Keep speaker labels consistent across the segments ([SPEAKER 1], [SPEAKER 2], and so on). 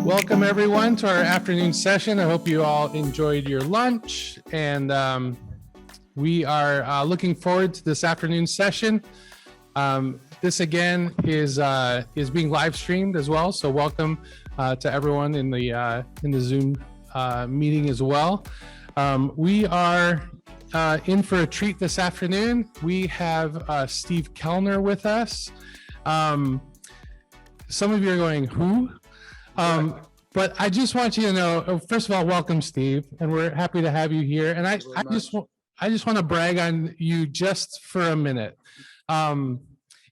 [SPEAKER 1] Welcome everyone to our afternoon session. I hope you all enjoyed your lunch, and we are looking forward to this afternoon session. This again is being live streamed as well, so welcome to everyone in the Zoom meeting as well. We are in for a treat this afternoon. We have Steve Kellner with us. Some of you are going, who? But I just want you to know, first of all, welcome, Steve, and we're happy to have you here. And I just want to brag on you just for a minute.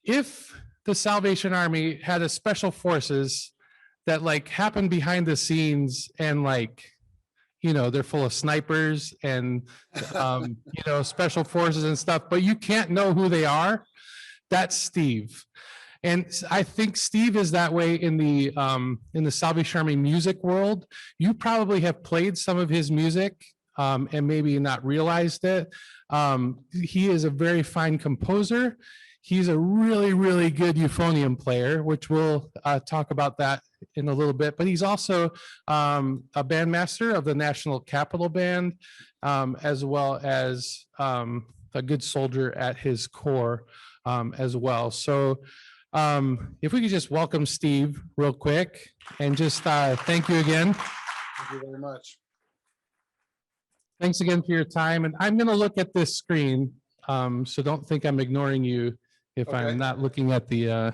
[SPEAKER 1] If the Salvation Army had a special forces that like happen behind the scenes and like, you know, they're full of snipers and, you know, special forces and stuff, but you can't know who they are, that's Steve. And I think Steve is that way in the Salvation Army music world. You probably have played some of his music and maybe not realized it. He is a very fine composer. He's a really, really good euphonium player, which we'll talk about that in a little bit. But he's also a bandmaster of the National Capital Band, as well as a good soldier at his core as well. So if we could just welcome Steve real quick and just thank you again.
[SPEAKER 2] Thank you very much.
[SPEAKER 1] Thanks again for your time. And I'm going to look at this screen, so don't think I'm ignoring you if I'm not looking at the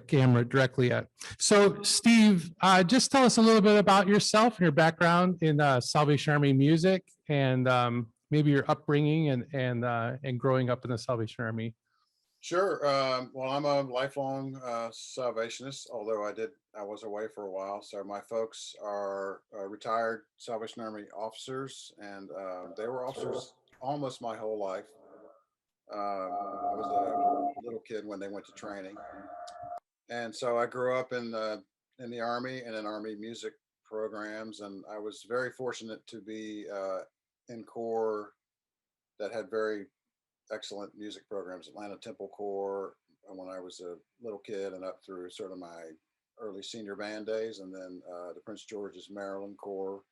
[SPEAKER 1] camera directly at. So Steve, just tell us a little bit about yourself and your background in Salvation Army music, and maybe your upbringing and growing up in the Salvation Army.
[SPEAKER 2] Sure. Well, I'm a lifelong Salvationist, although I was away for a while. So my folks are retired Salvation Army officers, and they were officers almost my whole life. I was a little kid when they went to training, and so I grew up in the Army and in Army music programs, and I was very fortunate to be in Corps that had very excellent music programs. Atlanta Temple Corps when I was a little kid and up through sort of my early senior band days, and then the Prince George's Maryland Corps,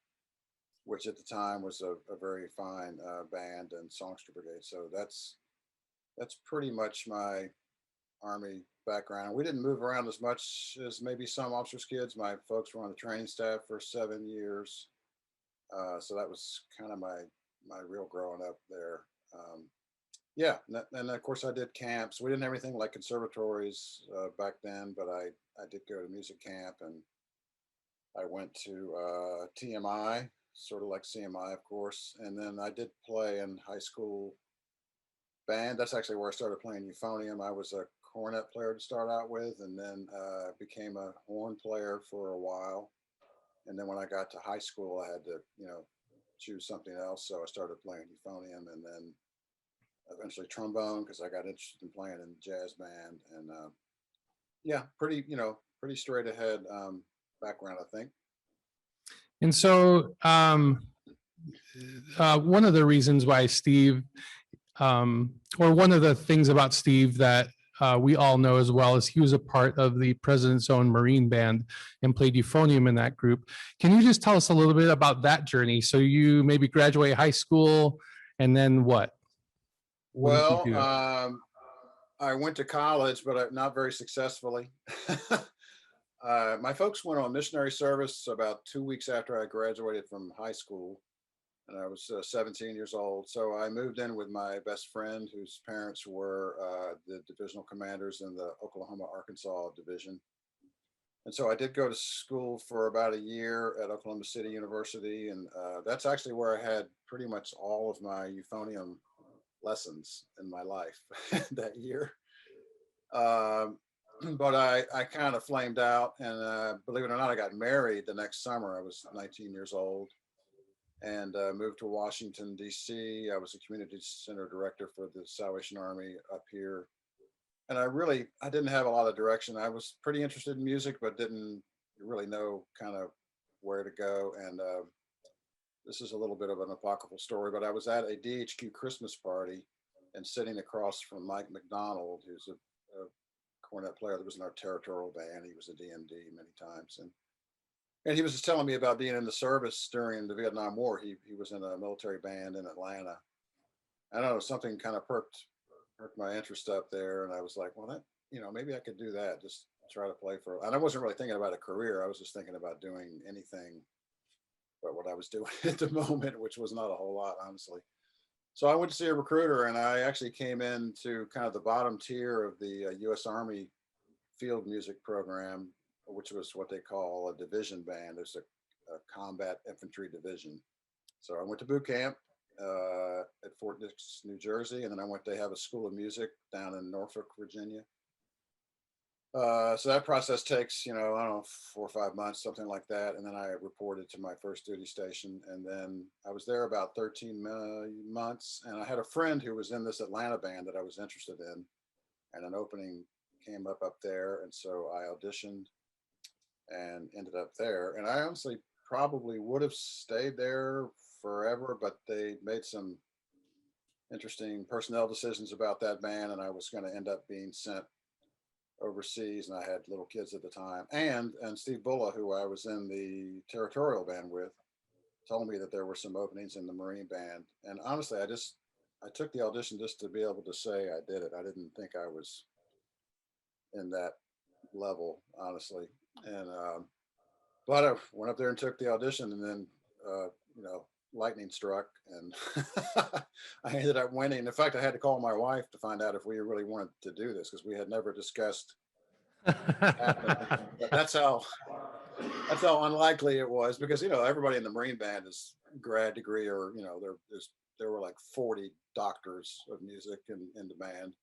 [SPEAKER 2] which at the time was a very fine band and songster brigade. So that's pretty much my Army background. We didn't move around as much as maybe some officers' kids. My folks were on the training staff for 7 years, so that was kind of my real growing up there. Yeah, and of course I did camps. We didn't have anything like conservatories back then, but I did go to music camp, and I went to TMI, sort of like CMI, of course. And then I did play in high school band. That's actually where I started playing euphonium. I was a cornet player to start out with, and then became a horn player for a while. And then when I got to high school, I had to, choose something else. So I started playing euphonium, and then eventually trombone, because I got interested in playing in jazz band. And yeah, pretty straight ahead background, I think.
[SPEAKER 1] And so one of the reasons why Steve, or one of the things about Steve that we all know as well, is he was a part of the President's Own Marine Band and played euphonium in that group. Can you just tell us a little bit about that journey? So you maybe graduate high school, and then what?
[SPEAKER 2] Well, I went to college, but not very successfully. My folks went on missionary service about 2 weeks after I graduated from high school, and I was 17 years old. So I moved in with my best friend, whose parents were the divisional commanders in the Oklahoma-Arkansas division. And so I did go to school for about a year at Oklahoma City University, and that's actually where I had pretty much all of my euphonium lessons in my life that year. But I kind of flamed out, and believe it or not, I got married the next summer. I was 19 years old, and moved to Washington, D.C. I was a community center director for the Salvation Army up here. And I didn't have a lot of direction. I was pretty interested in music, but didn't really know kind of where to go. And this is a little bit of an apocryphal story, but I was at a DHQ Christmas party and sitting across from Mike McDonald, who's a cornet player that was in our territorial band. He was a DMD many times, and he was just telling me about being in the service during the Vietnam War. He was in a military band in Atlanta. I don't know, something kind of perked my interest up there, and I was like, well, that, maybe I could do that. Just try to play for. And I wasn't really thinking about a career. I was just thinking about doing anything but what I was doing at the moment, which was not a whole lot, honestly. So I went to see a recruiter, and I actually came into kind of the bottom tier of the U.S. Army field music program, which was what they call a division band. There's a combat infantry division. So I went to boot camp at Fort Dix, New Jersey, and then I went to have a school of music down in Norfolk, Virginia. So that process takes, I don't know, 4 or 5 months, something like that. And then I reported to my first duty station. And then I was there about 13 months. And I had a friend who was in this Atlanta band that I was interested in. And an opening came up there. And so I auditioned and ended up there. And I honestly probably would have stayed there forever, but they made some interesting personnel decisions about that band. And I was going to end up being sent overseas, and I had little kids at the time. And Steve Bulla, who I was in the territorial band with, told me that there were some openings in the Marine band. And honestly, I took the audition just to be able to say I did it. I didn't think I was in that level, honestly. And but I went up there and took the audition, and then lightning struck, and I ended up winning. In fact, I had to call my wife to find out if we really wanted to do this, because we had never discussed happening. But that's how unlikely it was, because everybody in the Marine band is grad degree, or there were like 40 doctors of music in the band,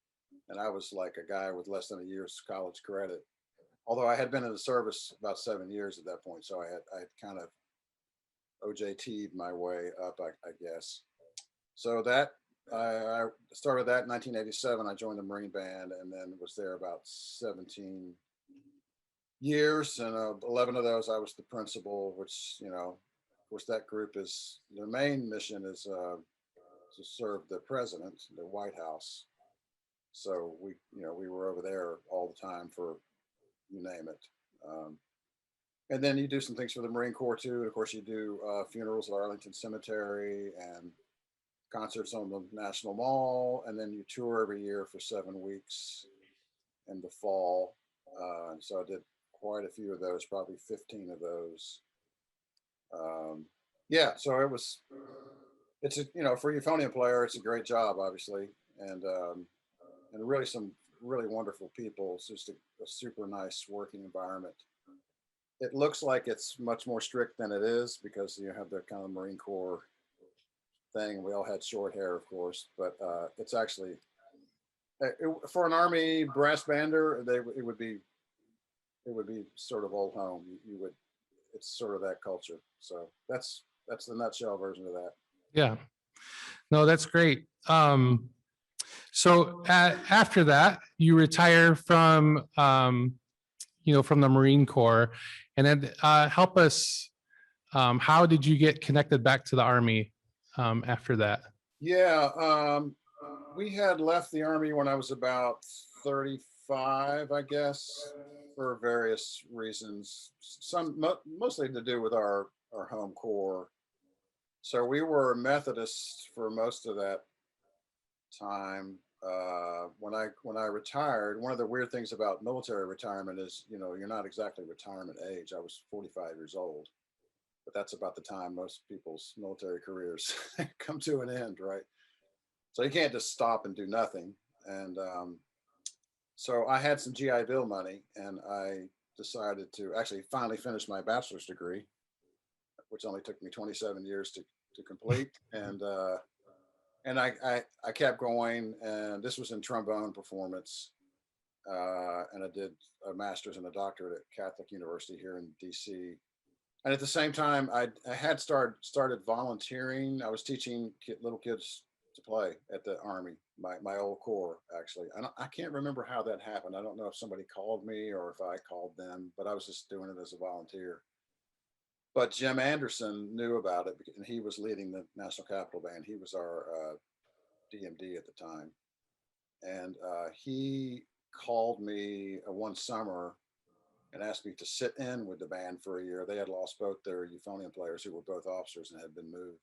[SPEAKER 2] and I was like a guy with less than a year's college credit. Although I had been in the service about 7 years at that point, so I had kind of OJT'd my way up, I guess. So that I started that in 1987. I joined the Marine band, and then was there about 17 years, and 11 of those I was the principal. Which, of course, that group is, their main mission is to serve the president, the White House. So we were over there all the time for, you name it. And then you do some things for the Marine Corps too. And of course, you do funerals at Arlington Cemetery and concerts on the National Mall. And then you tour every year for 7 weeks in the fall. So I did quite a few of those, probably 15 of those. Yeah, so it's for a euphonium player, it's a great job, obviously. And really some really wonderful people. It's just a super nice working environment. It looks like it's much more strict than it is, because you have the kind of Marine Corps thing. We all had short hair, of course, but it's actually for an Army brass bander, it would be sort of old home. It's sort of that culture. So that's the nutshell version of that.
[SPEAKER 1] Yeah, no, that's great. So after that, you retire from from the Marine Corps, and then help us. How did you get connected back to the Army after that?
[SPEAKER 2] Yeah, we had left the Army when I was about 35, I guess, for various reasons. Mostly to do with our home corps. So we were Methodists for most of that time. When I retired, one of the weird things about military retirement is, you're not exactly retirement age. I was 45 years old, but that's about the time most people's military careers come to an end, right? So you can't just stop and do nothing. And so I had some GI Bill money, and I decided to actually finally finish my bachelor's degree, which only took me 27 years to complete. And I kept going, and this was in trombone performance. And I did a master's and a doctorate at Catholic University here in DC. And at the same time, I had started volunteering. I was teaching little kids to play at the Army, my old corps, actually. I can't remember how that happened. I don't know if somebody called me or if I called them, but I was just doing it as a volunteer. But Jim Anderson knew about it, and he was leading the National Capital Band. He was our DMD at the time. And he called me one summer and asked me to sit in with the band for a year. They had lost both their euphonium players, who were both officers and had been moved.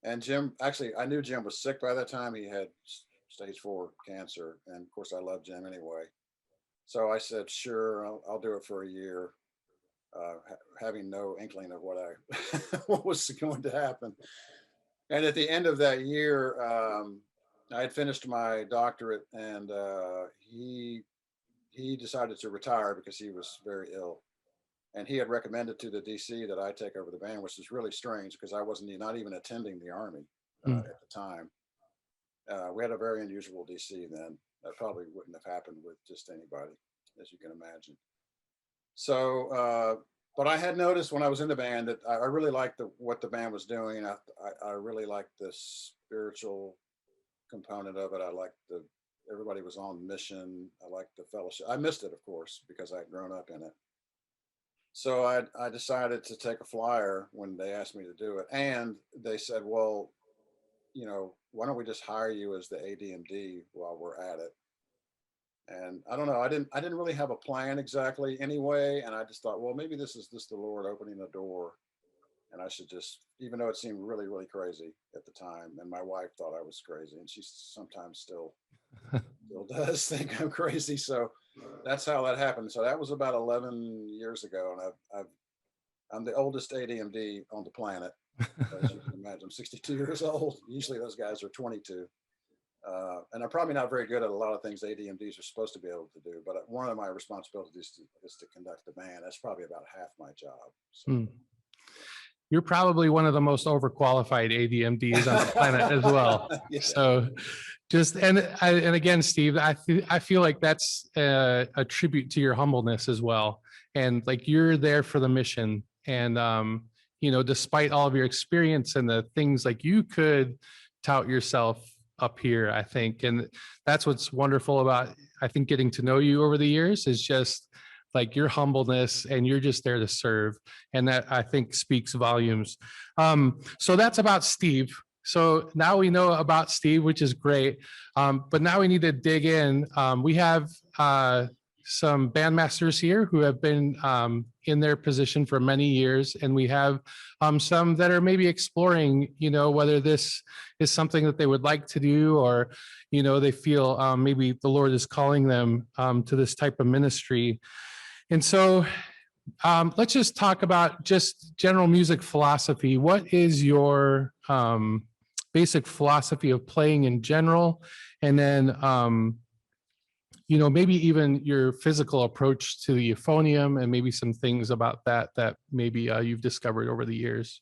[SPEAKER 2] And Jim, actually, I knew Jim was sick by that time. He had stage 4 cancer. And of course, I loved Jim anyway. So I said, sure, I'll do it for a year, having no inkling of what was going to happen. And at the end of that year, I had finished my doctorate, and he decided to retire because he was very ill. And he had recommended to the DC that I take over the band, which is really strange because I wasn't not even attending the Army
[SPEAKER 1] Mm.
[SPEAKER 2] at the time. We had a very unusual DC then. That probably wouldn't have happened with just anybody, as you can imagine. So, but I had noticed when I was in the band that I really liked what the band was doing. I really liked the spiritual component of it. I liked everybody was on mission. I liked the fellowship. I missed it, of course, because I'd grown up in it. So I decided to take a flyer when they asked me to do it. And they said, well, why don't we just hire you as the AD&D while we're at it? And I don't know, I didn't really have a plan exactly anyway. And I just thought, well, maybe this is just the Lord opening the door. And I should just, even though it seemed really, really crazy at the time, and my wife thought I was crazy, and she sometimes still does think I'm crazy. So that's how that happened. So that was about 11 years ago, and I'm the oldest AD&D on the planet, as you can imagine. I'm 62 years old. Usually those guys are 22. And I'm probably not very good at a lot of things AD&Ds are supposed to be able to do, but one of my responsibilities is to conduct the band. That's probably about half my job. So.
[SPEAKER 1] Mm. You're probably one of the most overqualified ADMDs on the planet as well.
[SPEAKER 2] Yeah.
[SPEAKER 1] So and again, Steve, I feel like that's a tribute to your humbleness as well. And like, you're there for the mission. And, despite all of your experience and the things, like, you could tout yourself up here, I think. And that's what's wonderful about, I think, getting to know you over the years, is just like your humbleness, and you're just there to serve. And that, I think, speaks volumes. So that's about Steve. So now we know about Steve, which is great. But now we need to dig in. We have some bandmasters here who have been in their position for many years. And we have some that are maybe exploring, whether this is something that they would like to do, or, they feel maybe the Lord is calling them to this type of ministry. And so let's just talk about just general music philosophy. What is your basic philosophy of playing in general? And then, maybe even your physical approach to the euphonium, and maybe some things about that maybe you've discovered over the years.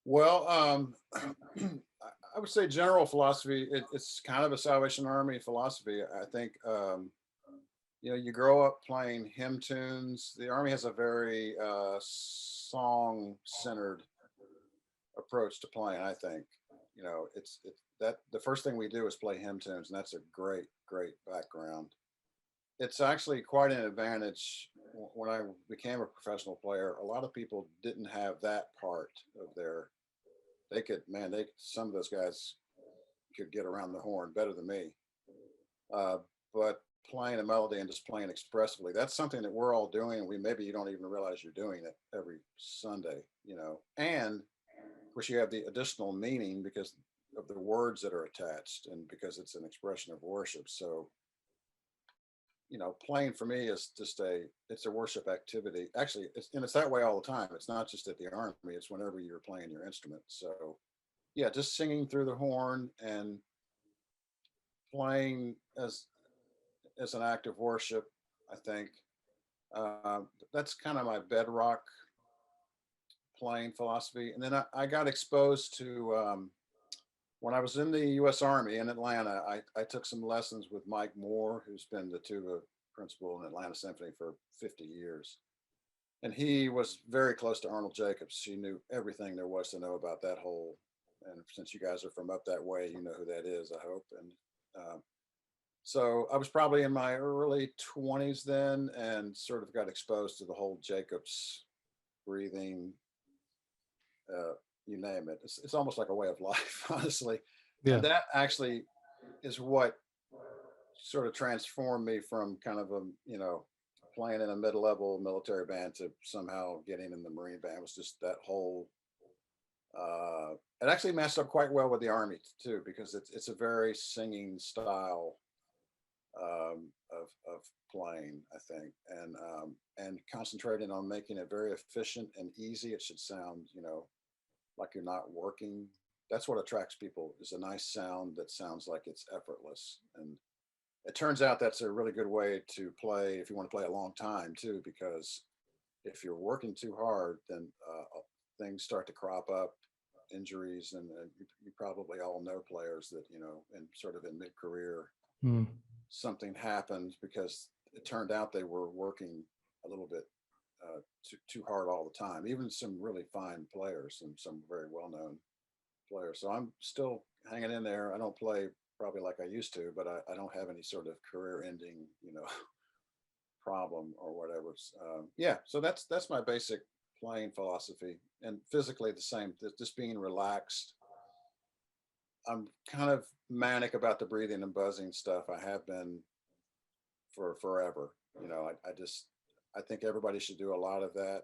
[SPEAKER 2] Well, I would say general philosophy, it's kind of a Salvation Army philosophy. I think, you grow up playing hymn tunes. The Army has a very song-centered approach to playing, I think. It's that the first thing we do is play hymn tunes, and that's a great, great background. It's actually quite an advantage. When I became a professional player, a lot of people didn't have that part of some of those guys could get around the horn better than me. But playing a melody and just playing expressively, that's something that we're all doing. Maybe you don't even realize you're doing it every Sunday, and of course you have the additional meaning because of the words that are attached, and because it's an expression of worship. So, playing for me is just it's a worship activity. Actually, it's that way all the time. It's not just at the Army, it's whenever you're playing your instrument. So yeah, just singing through the horn and playing as an act of worship, I think. That's kind of my bedrock playing philosophy. And then I got exposed to, when I was in the U.S. Army in Atlanta, I took some lessons with Mike Moore, who's been the tuba principal in Atlanta Symphony for 50 years. And he was very close to Arnold Jacobs. He knew everything there was to know about that whole, and since you guys are from up that way, you know who that is, I hope. And so I was probably in my early 20s then, and sort of got exposed to the whole Jacobs breathing, you name it. It's almost like a way of life, honestly.
[SPEAKER 1] Yeah.
[SPEAKER 2] And that actually is what sort of transformed me from kind of a, playing in a mid-level military band to somehow getting in the Marine band. Was just that whole, it actually matched up quite well with the Army too, because it's a very singing style of playing, I think, and concentrating on making it very efficient and easy. It should sound, like you're not working. That's what attracts people, is a nice sound that sounds like it's effortless. And it turns out that's a really good way to play if you want to play a long time too, because if you're working too hard, then things start to crop up, injuries, and you probably all know players that, in sort of in mid-career,
[SPEAKER 1] Mm.
[SPEAKER 2] something happened because it turned out they were working a little bit too hard all the time. Even some really fine players and some very well-known players. So I'm still hanging in there. I don't play probably like I used to, but I don't have any sort of career-ending, problem or whatever. Yeah, so that's my basic playing philosophy, and physically the same. Just being relaxed. I'm kind of manic about the breathing and buzzing stuff. I have been for forever. I think everybody should do a lot of that.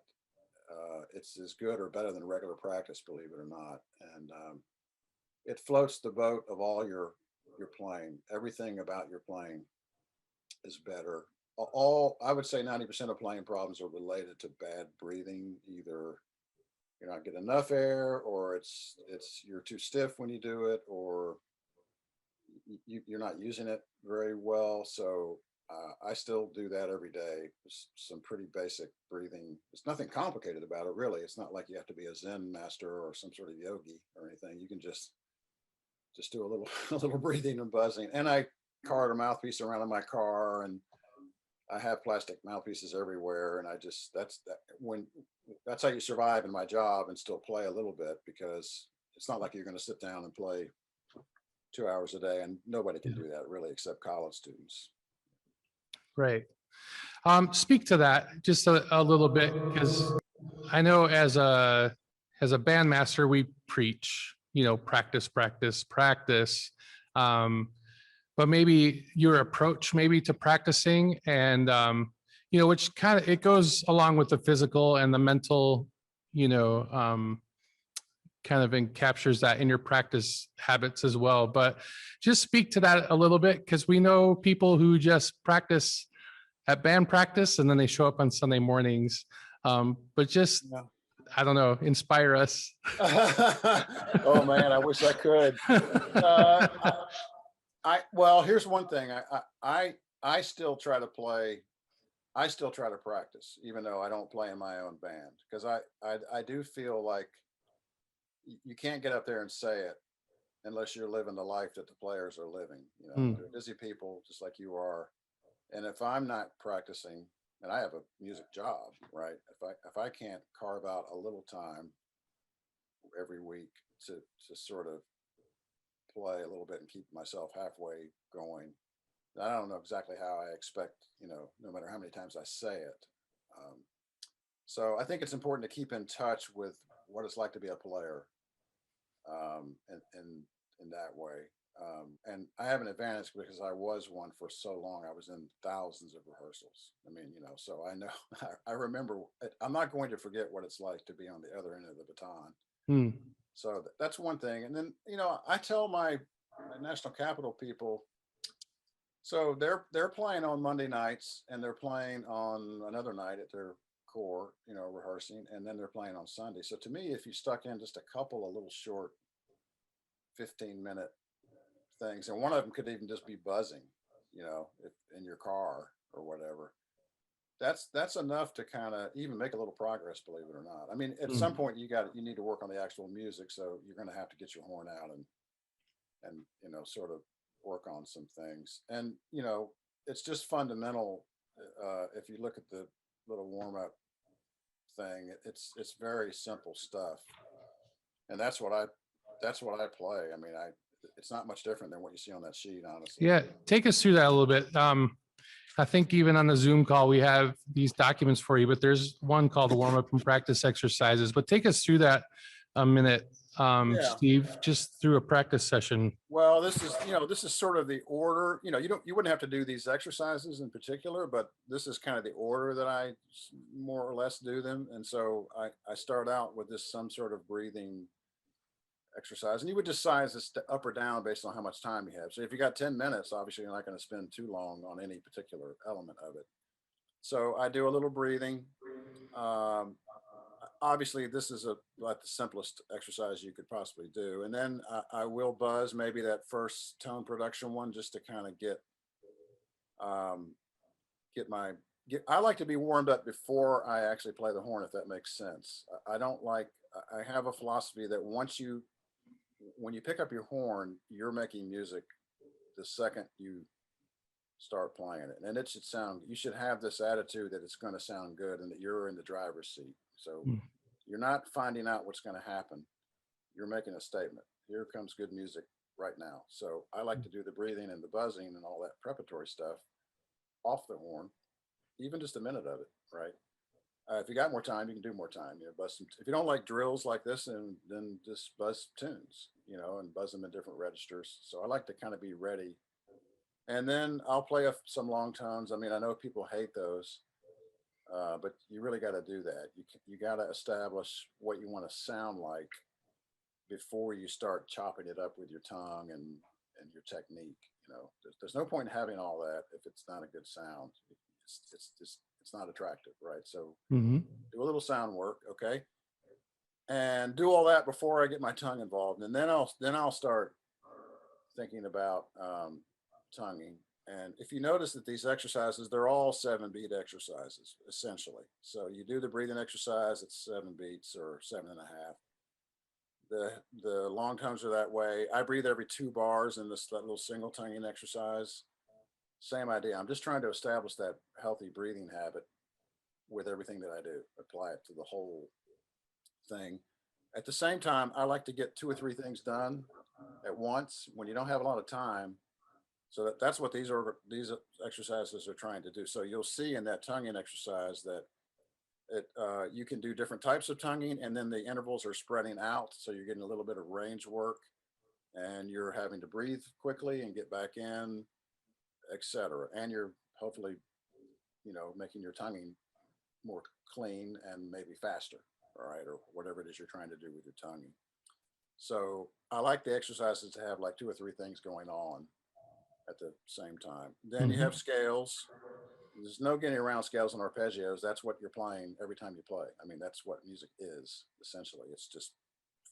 [SPEAKER 2] It's as good or better than regular practice, believe it or not. And it floats the boat of all your playing. Everything about your playing is better. All I would say 90% of playing problems are related to bad breathing. Either you're not getting enough air, or it's you're too stiff when you do it, or you're not using it very well. So I still do that every day. Some pretty basic breathing. There's nothing complicated about it, really. It's not like you have to be a Zen master or some sort of yogi or anything. You can just do a little a little breathing and buzzing. And I cart a mouthpiece around in my car, and I have plastic mouthpieces everywhere. And that's how you survive in my job and still play a little bit, because it's not like you're going to sit down and play 2 hours a day, and nobody can do that really except college students.
[SPEAKER 1] Right. Speak to that just a little bit, because I know as a bandmaster, we preach, practice, practice, practice. But maybe your approach maybe to practicing, and which kind of, it goes along with the physical and the mental, kind of captures that in your practice habits as well. But just speak to that a little bit, because we know people who just practice at band practice and then they show up on Sunday mornings. But just,
[SPEAKER 2] Yeah.
[SPEAKER 1] I don't know, inspire us.
[SPEAKER 2] Oh man, I wish I could. Well, here's one thing. I still try to play. I still try to practice, even though I don't play in my own band, because I do feel like you can't get up there and say it unless you're living the life that the players are living. They're busy people just like you are. And if I'm not practicing, and I have a music job, right? If I can't carve out a little time every week to sort of play a little bit and keep myself halfway going, I don't know exactly how I expect, no matter how many times I say it. So I think it's important to keep in touch with what it's like to be a player, in that way. And I have an advantage because I was one for so long. I was in thousands of rehearsals. I mean, so I know, I remember, I'm not going to forget what it's like to be on the other end of the baton. So that's one thing. And then, I tell my National Capital people, so they're playing on Monday nights, and they're playing on another night at their core, rehearsing, and then they're playing on Sunday. So to me, if you stuck in just a couple of little short 15-minute things, and one of them could even just be buzzing, if in your car or whatever, that's enough to kind of even make a little progress, believe it or not. I mean, at some point you need to work on the actual music, so you're going to have to get your horn out and sort of work on some things. And it's just fundamental. If you look at the little warm-up thing, it's very simple stuff, and that's what I play. I mean, it's not much different than what you see on that sheet, honestly.
[SPEAKER 1] Yeah, take us through that a little bit. I think even on the Zoom call, we have these documents for you, but there's one called the warm up and practice exercises. But take us through that a minute,
[SPEAKER 2] Yeah.
[SPEAKER 1] Steve, just through a practice session.
[SPEAKER 2] Well, this is sort of the order, you wouldn't have to do these exercises in particular, but this is kind of the order that I more or less do them. And so I start out with this, some sort of breathing exercise, and you would just size this up or down based on how much time you have. So if you got 10 minutes, obviously you're not going to spend too long on any particular element of it. So I do a little breathing. Um, Obviously this is like the simplest exercise you could possibly do, and then I will buzz maybe that first tone production one just to kind of um, get my I like to be warmed up before I actually play the horn, if that makes sense. I don't like I have a philosophy that when you pick up your horn, you're making music the second you start playing it, and you should have this attitude that it's going to sound good and that you're in the driver's seat. So
[SPEAKER 1] Mm.
[SPEAKER 2] you're not finding out what's going to happen. You're making a statement. Here comes good music right now. So I like to do the breathing and the buzzing and all that preparatory stuff off the horn, even just a minute of it, right? If you got more time, you can do more time. Buzz some. If you don't like drills like this, and then just buzz tunes, and buzz them in different registers. So I like to kind of be ready, and then I'll play some long tones. I mean, I know people hate those, but you really got to do that. You got to establish what you want to sound like before you start chopping it up with your tongue and your technique. There's no point in having all that if it's not a good sound. It's not attractive, right? So
[SPEAKER 1] Mm-hmm.
[SPEAKER 2] do a little sound work, okay, and do all that before I get my tongue involved, and then I'll start thinking about tonguing. And if you notice that these exercises, they're all 7-beat exercises essentially. So you do the breathing exercise, it's 7 beats or 7.5. The long tones are that way. I breathe every 2 bars in that little single tonguing exercise. Same idea. I'm just trying to establish that healthy breathing habit with everything that I do. Apply it to the whole thing. At the same time, I like to get 2 or 3 things done at once when you don't have a lot of time. So that's what these exercises are trying to do. So you'll see in that tonguing exercise that you can do different types of tonguing, and then the intervals are spreading out. So you're getting a little bit of range work, and you're having to breathe quickly and get back in, etc. And you're hopefully, making your tonguing more clean and maybe faster, all right, or whatever it is you're trying to do with your tonguing. So I like the exercises to have like 2 or 3 things going on at the same time. Then you
[SPEAKER 1] Mm-hmm.
[SPEAKER 2] have scales. There's no getting around scales and arpeggios. That's what you're playing every time you play. I mean, that's what music is essentially. It's just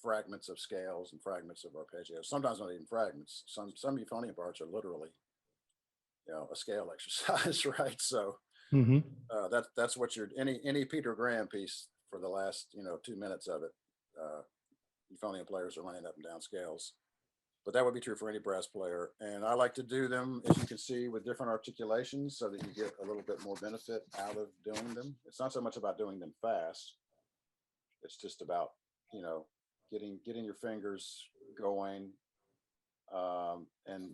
[SPEAKER 2] fragments of scales and fragments of arpeggios. Sometimes not even fragments. Some euphonium parts are literally, a scale exercise, right? So
[SPEAKER 1] Mm-hmm.
[SPEAKER 2] that's what any Peter Graham piece for the last 2 minutes of it. Euphonium players are running up and down scales, but that would be true for any brass player. And I like to do them, as you can see, with different articulations so that you get a little bit more benefit out of doing them. It's not so much about doing them fast. It's just about, you know, getting your fingers going, and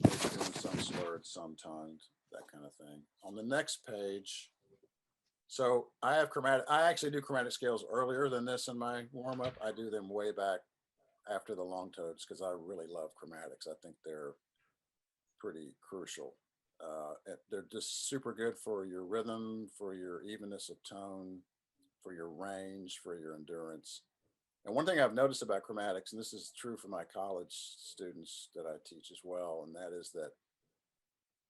[SPEAKER 2] maybe doing some slurred, some tongued, that kind of thing. On the next page, so I actually do chromatic scales earlier than this in my warm up. I do them way back after the long tones because I really love chromatics. I think they're pretty crucial. They're just super good for your rhythm, for your evenness of tone, for your range, for your endurance. And one thing I've noticed about chromatics, and this is true for my college students that I teach as well, and that is that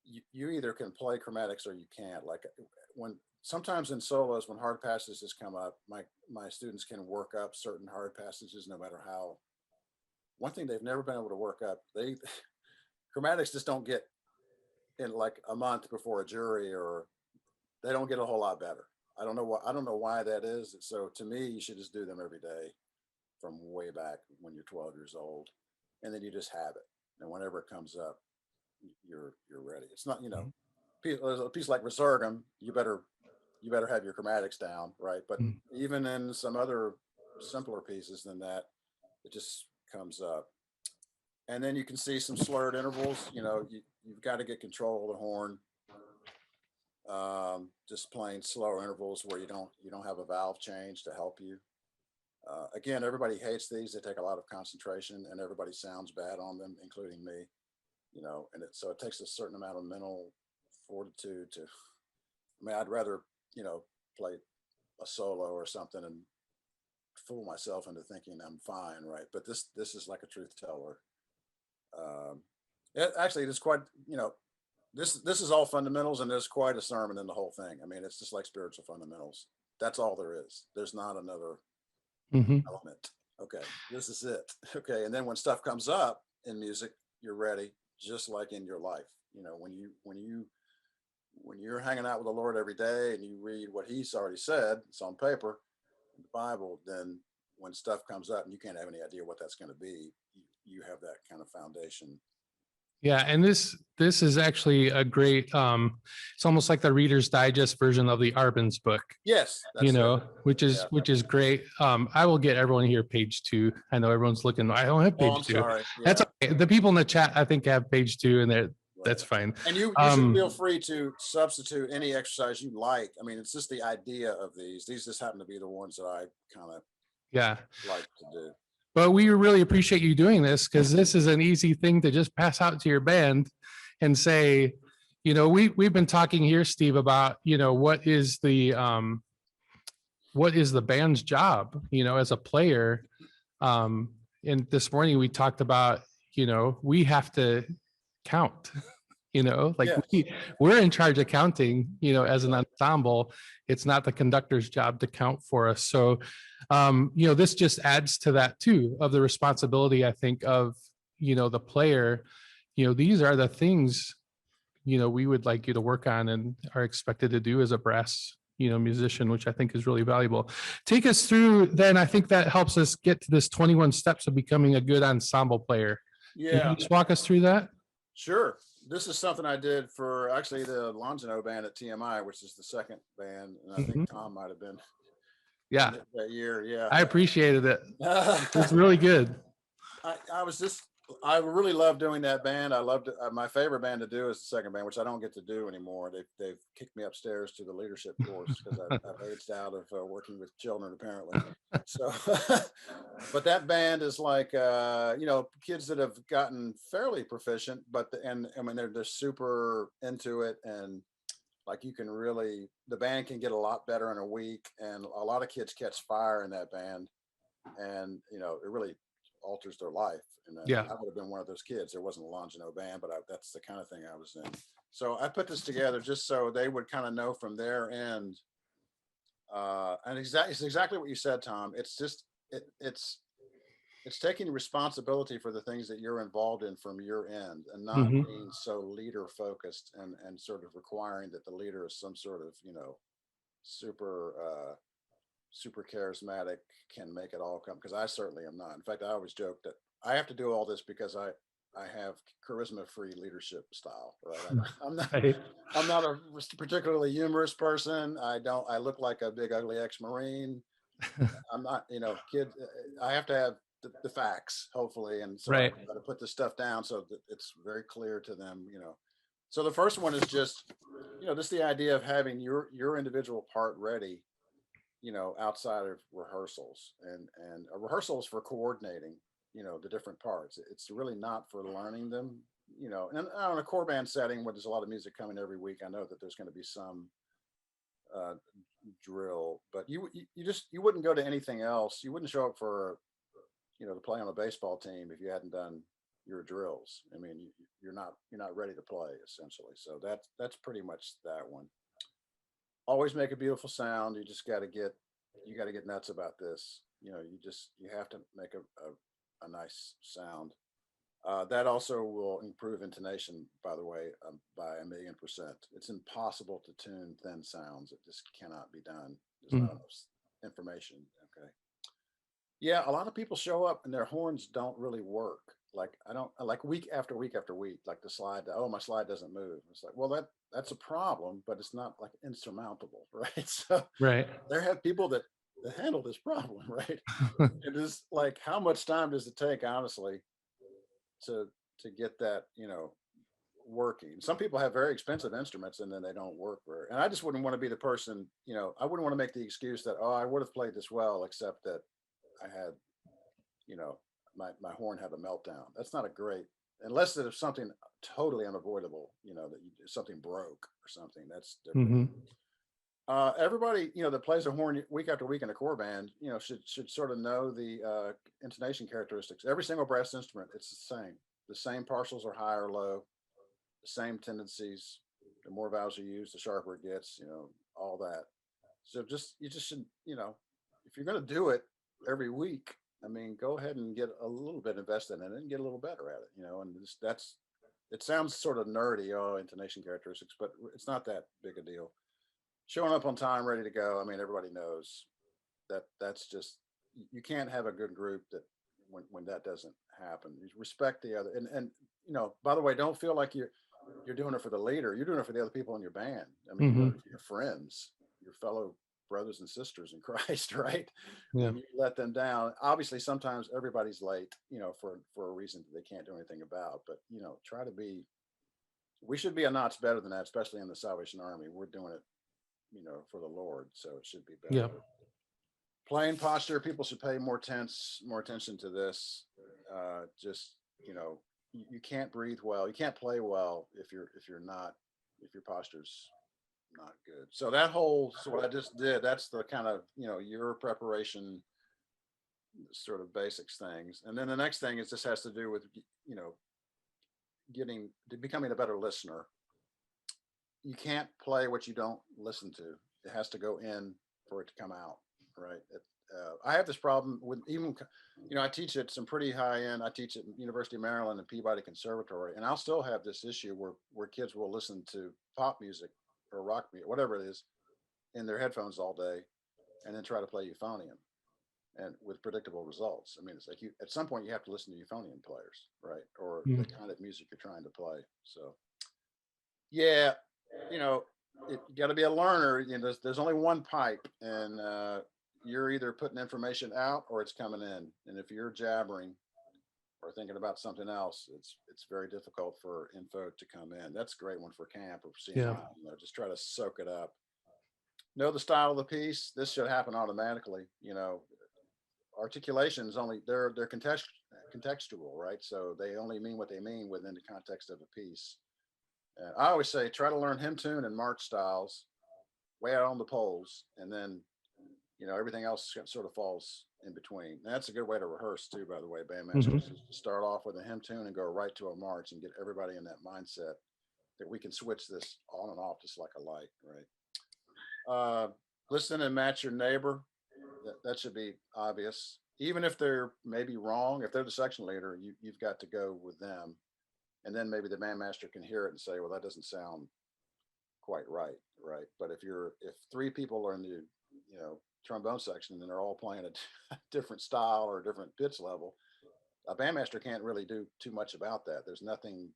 [SPEAKER 2] you either can play chromatics or you can't. Like when sometimes in solos, when hard passages come up, my students can work up certain hard passages no matter how. One thing they've never been able to work up, chromatics just don't get in like a month before a jury, or they don't get a whole lot better. I don't know why that is. So to me, you should just do them every day from way back when you're 12 years old, and then you just have it. And whenever it comes up, you're ready. It's not, a piece like Resurgam, you better have your chromatics down, right? But even in some other simpler pieces than that, it just comes up. And then you can see some slurred intervals. You've got to get control of the horn. Just playing slower intervals where you don't have a valve change to help you. Again, everybody hates these. They take a lot of concentration, and everybody sounds bad on them, including me. And so it takes a certain amount of mental fortitude to. I mean, I'd rather play a solo or something and fool myself into thinking I'm fine, right? But this is like a truth teller. Um, it is quite. This is all fundamentals, and there's quite a sermon in the whole thing. I mean, it's just like spiritual fundamentals. That's all there is. There's not another
[SPEAKER 1] Hmm.
[SPEAKER 2] element. Okay, this is it. Okay, and then when stuff comes up in music, you're ready, just like in your life. When you're hanging out with the Lord every day and you read what He's already said, it's on paper, in the Bible. Then when stuff comes up and you can't have any idea what that's going to be, you have that kind of foundation.
[SPEAKER 1] Yeah, and this is actually a great. It's almost like the Reader's Digest version of the Arbenz book.
[SPEAKER 2] Yes, that's it.
[SPEAKER 1] Which is great. I will get everyone here page 2. I know everyone's looking. I don't have page
[SPEAKER 2] Oh, I'm
[SPEAKER 1] 2.
[SPEAKER 2] sorry.
[SPEAKER 1] That's
[SPEAKER 2] Yeah.
[SPEAKER 1] okay. The people in the chat, I think, have page 2, and that's
[SPEAKER 2] Right.
[SPEAKER 1] fine.
[SPEAKER 2] And you should feel free to substitute any exercise you like. I mean, it's just the idea of these. These just happen to be the ones that I kind of like to do.
[SPEAKER 1] But we really appreciate you doing this, because this is an easy thing to just pass out to your band and say, we've been talking here, Steve, about, what is the band's job, as a player. And this morning we talked about, we have to count,
[SPEAKER 2] Yes.
[SPEAKER 1] we're in charge of counting, as an ensemble. It's not the conductor's job to count for us. So, this just adds to that too, of the responsibility, I think, of, the player. These are the things, we would like you to work on and are expected to do as a brass, musician, which I think is really valuable. Take us through, then I think that helps us get to this 21 steps of becoming a good ensemble player.
[SPEAKER 2] Yeah.
[SPEAKER 1] Can you just walk us through that?
[SPEAKER 2] Sure. This is something I did for actually the Longino band at TMI, which is the second band. And I think Tom might have been that year. Yeah.
[SPEAKER 1] I appreciated it. It's really good.
[SPEAKER 2] I really love doing that band. I loved it. My favorite band to do is the second band, which I don't get to do anymore. They've kicked me upstairs to the leadership course because I've aged out of working with children, apparently. So, but that band is like, kids that have gotten fairly proficient, and I mean, they're super into it. And like, the band can get a lot better in a week. And a lot of kids catch fire in that band. And, it really alters their life. And I would have been one of those kids. There wasn't a Longino band, but that's the kind of thing I was in. So I put this together just so they would kind of know from their end. And it's exactly what you said, Tom. It's just it's taking responsibility for the things that you're involved in from your end, and not being so leader focused and sort of requiring that the leader is some sort of super charismatic, can make it all come, because I certainly am not. In fact, I always joke that I have to do all this because I have charisma-free leadership style, right? I'm not a particularly humorous person. I look like a big ugly ex-Marine. I'm not, kid. I have to have the facts, hopefully, and so I got to put this stuff down so that it's very clear to them. So the first one is just the idea of having your individual part ready, outside of rehearsals, and a rehearsal is for coordinating, the different parts. It's really not for learning them, and on a core band setting where there's a lot of music coming every week, I know that there's going to be some drill, but you wouldn't go to anything else. You wouldn't show up for, to play on a baseball team if you hadn't done your drills. I mean, you're not ready to play, essentially. So that's pretty much that one. Always make a beautiful sound. You just got to get nuts about this. You have to make a nice sound. That also will improve intonation, by the way, by 1,000,000%. It's impossible to tune thin sounds. It just cannot be done. There's not enough information. Okay. Yeah, a lot of people show up and their horns don't really work. Like week after week after week, like the slide. Oh, my slide doesn't move. It's like, well, that's a problem, but it's not like insurmountable, right? So there have people that handle this problem, right? It is like, how much time does it take, honestly, to get that, working? Some people have very expensive instruments and then they don't work very. And I just wouldn't want to be the person, I wouldn't want to make the excuse that, oh, I would have played this well, except that had, you know, my horn had a meltdown. That's not a great, unless there's something totally unavoidable, you know, that something broke or something. That's different.
[SPEAKER 1] Mm-hmm.
[SPEAKER 2] Everybody, you know, that plays a horn week after week in a core band, you know, should sort of know the intonation characteristics. Every single brass instrument, it's the same. The same partials are high or low, the same tendencies. The more vowels you use, the sharper it gets, you know, all that. So you just should, you know, if you're going to do it every week, I mean, go ahead and get a little bit invested in it and get a little better at it, you know, and it sounds sort of nerdy, intonation characteristics, but it's not that big a deal. Showing up on time, ready to go. I mean, everybody knows that's just, you can't have a good group that when that doesn't happen. You respect the other, and you know, by the way, don't feel like you're doing it for the leader. You're doing it for the other people in your band. I mean,
[SPEAKER 1] Mm-hmm.
[SPEAKER 2] your friends, your fellow brothers and sisters in Christ, right?
[SPEAKER 1] Yeah.
[SPEAKER 2] When you let them down, obviously sometimes everybody's late, you know, for a reason that they can't do anything about. But you know, we should be a notch better than that, especially in the Salvation Army. We're doing it, you know, for the Lord, so it should be better.
[SPEAKER 1] Yeah.
[SPEAKER 2] Playing posture, people should pay more attention to this. Just, you know, you can't breathe well, you can't play well if your posture's not good. So what I just did, that's the kind of, you know, your preparation sort of basics things. And then the next thing is, this has to do with, you know, becoming a better listener. You can't play what you don't listen to. It has to go in for it to come out, right? I have this problem with, even, you know, I teach at some pretty high end. I teach at University of Maryland and Peabody Conservatory, and I'll still have this issue where kids will listen to pop music or rock music, whatever it is, in their headphones all day, and then try to play euphonium, and with predictable results. I mean, it's like at some point you have to listen to euphonium players, right? Or the kind of music you're trying to play. So, yeah, you know, you got to be a learner. You know, there's only one pipe, and you're either putting information out or it's coming in. And if you're jabbering or thinking about something else, it's very difficult for info to come in. That's a great one for camp or CMI.
[SPEAKER 1] Yeah.
[SPEAKER 2] You know, just try to soak it up. Know the style of the piece. This should happen automatically. You know, articulation is only they're contextual, right? So they only mean what they mean within the context of a piece. I always say, try to learn hymn tune and march styles way out on the poles, and then, you know, everything else sort of falls in between. And that's a good way to rehearse too, by the way, bandmasters. Start off with a hymn tune and go right to a march and get everybody in that mindset that we can switch this on and off just like a light, right? Listen and match your neighbor. That should be obvious. Even if they're maybe wrong, if they're the section leader, you've got to go with them. And then maybe the bandmaster can hear it and say, well, that doesn't sound quite right, right? But if three people are in the, you know, trombone section and they're all playing a different style or a different pitch level, a bandmaster can't really do too much about that. There's nothing.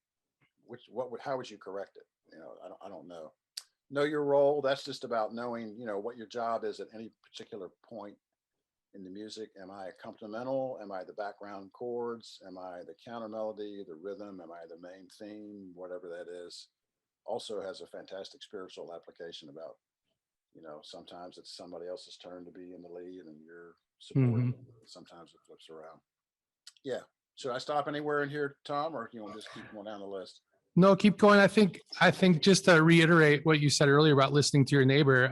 [SPEAKER 2] How would you correct it? You know, I don't know. Know your role. That's just about knowing, you know, what your job is at any particular point in the music. Am I accompanimental? Am I the background chords? Am I the counter melody, the rhythm? Am I the main theme? Whatever that is. Also has a fantastic spiritual application about, you know, sometimes it's somebody else's turn to be in the lead and you're supporting. Sometimes it flips around. Yeah. Should I stop anywhere in here, Tom, or you want to just keep going down the list?
[SPEAKER 1] No, keep going. I think just to reiterate what you said earlier about listening to your neighbor,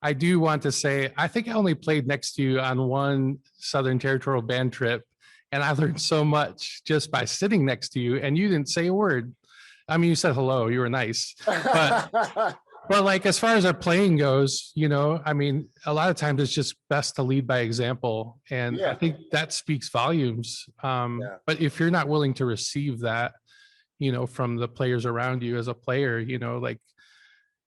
[SPEAKER 1] I do want to say, I think I only played next to you on one Southern Territorial band trip, and I learned so much just by sitting next to you, and you didn't say a word. I mean, you said hello, you were nice, but like, as far as our playing goes, you know, I mean, a lot of times it's just best to lead by example. And I think that speaks volumes. But if you're not willing to receive that, you know, from the players around you as a player, you know, like,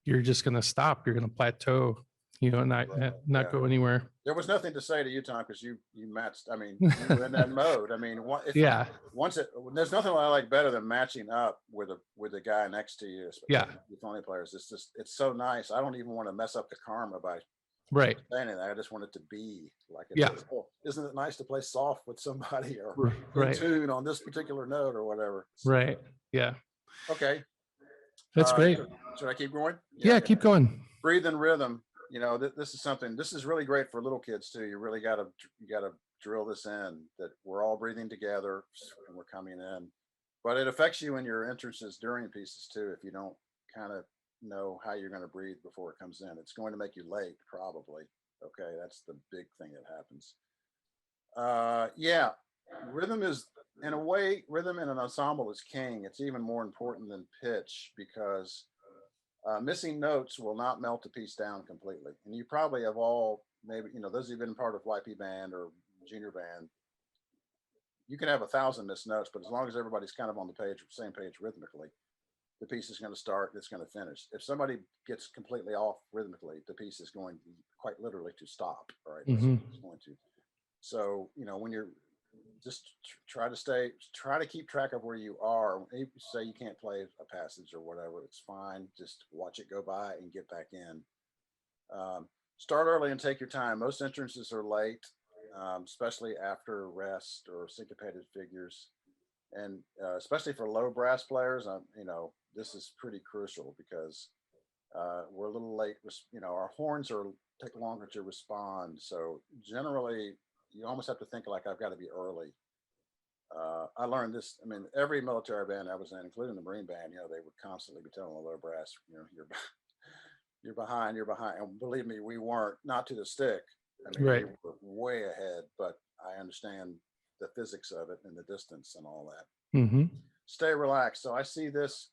[SPEAKER 1] you're just going to stop, you're going to plateau, you know, not go anywhere.
[SPEAKER 2] There was nothing to say to you, Tom, because you matched. I mean, you were in that mode. I mean, there's nothing I like better than matching up with a guy next to you. With only players, it's so nice. I don't even want to mess up the karma by saying it. I just want it to be like it is. Oh, isn't it nice to play soft with somebody or in tune on this particular note or whatever?
[SPEAKER 1] Right. Yeah.
[SPEAKER 2] Okay.
[SPEAKER 1] That's great.
[SPEAKER 2] Should I keep going?
[SPEAKER 1] Yeah, keep going.
[SPEAKER 2] Breathe in rhythm. you know, this is something, this is really great for little kids too. You really you got to drill this in that we're all breathing together and we're coming in, but it affects you in your entrances during pieces too. If you don't kind of know how you're going to breathe before it comes in, it's going to make you late probably. Okay. That's the big thing that happens. Yeah, rhythm is, in a way, rhythm in an ensemble is king. It's even more important than pitch because missing notes will not melt a piece down completely. And you probably have all, maybe, you know, those who've been part of YP band or junior band, you can have 1,000 missed notes, but as long as everybody's kind of on the page, same page rhythmically, the piece is going to start, it's going to finish. If somebody gets completely off rhythmically, the piece is going quite literally to stop, right?
[SPEAKER 1] Hmm.
[SPEAKER 2] It's going to. So, you know, when you're just try to keep track of where you are. If you say you can't play a passage or whatever, it's fine. Just watch it go by and get back in. Start early and take your time. Most entrances are late, especially after rest or syncopated figures. And especially for low brass players, you know, this is pretty crucial because we're a little late. You know, our horns take longer to respond. So generally, you almost have to think like I've got to be early. I learned this. I mean, every military band I was in, including the Marine band, you know, they would constantly be telling the low brass, you know, you're behind, you're behind. And believe me, we weren't, not to the stick. I mean, we
[SPEAKER 1] Right.
[SPEAKER 2] were way ahead, but I understand the physics of it and the distance and all that.
[SPEAKER 1] Hmm.
[SPEAKER 2] Stay relaxed. So I see this,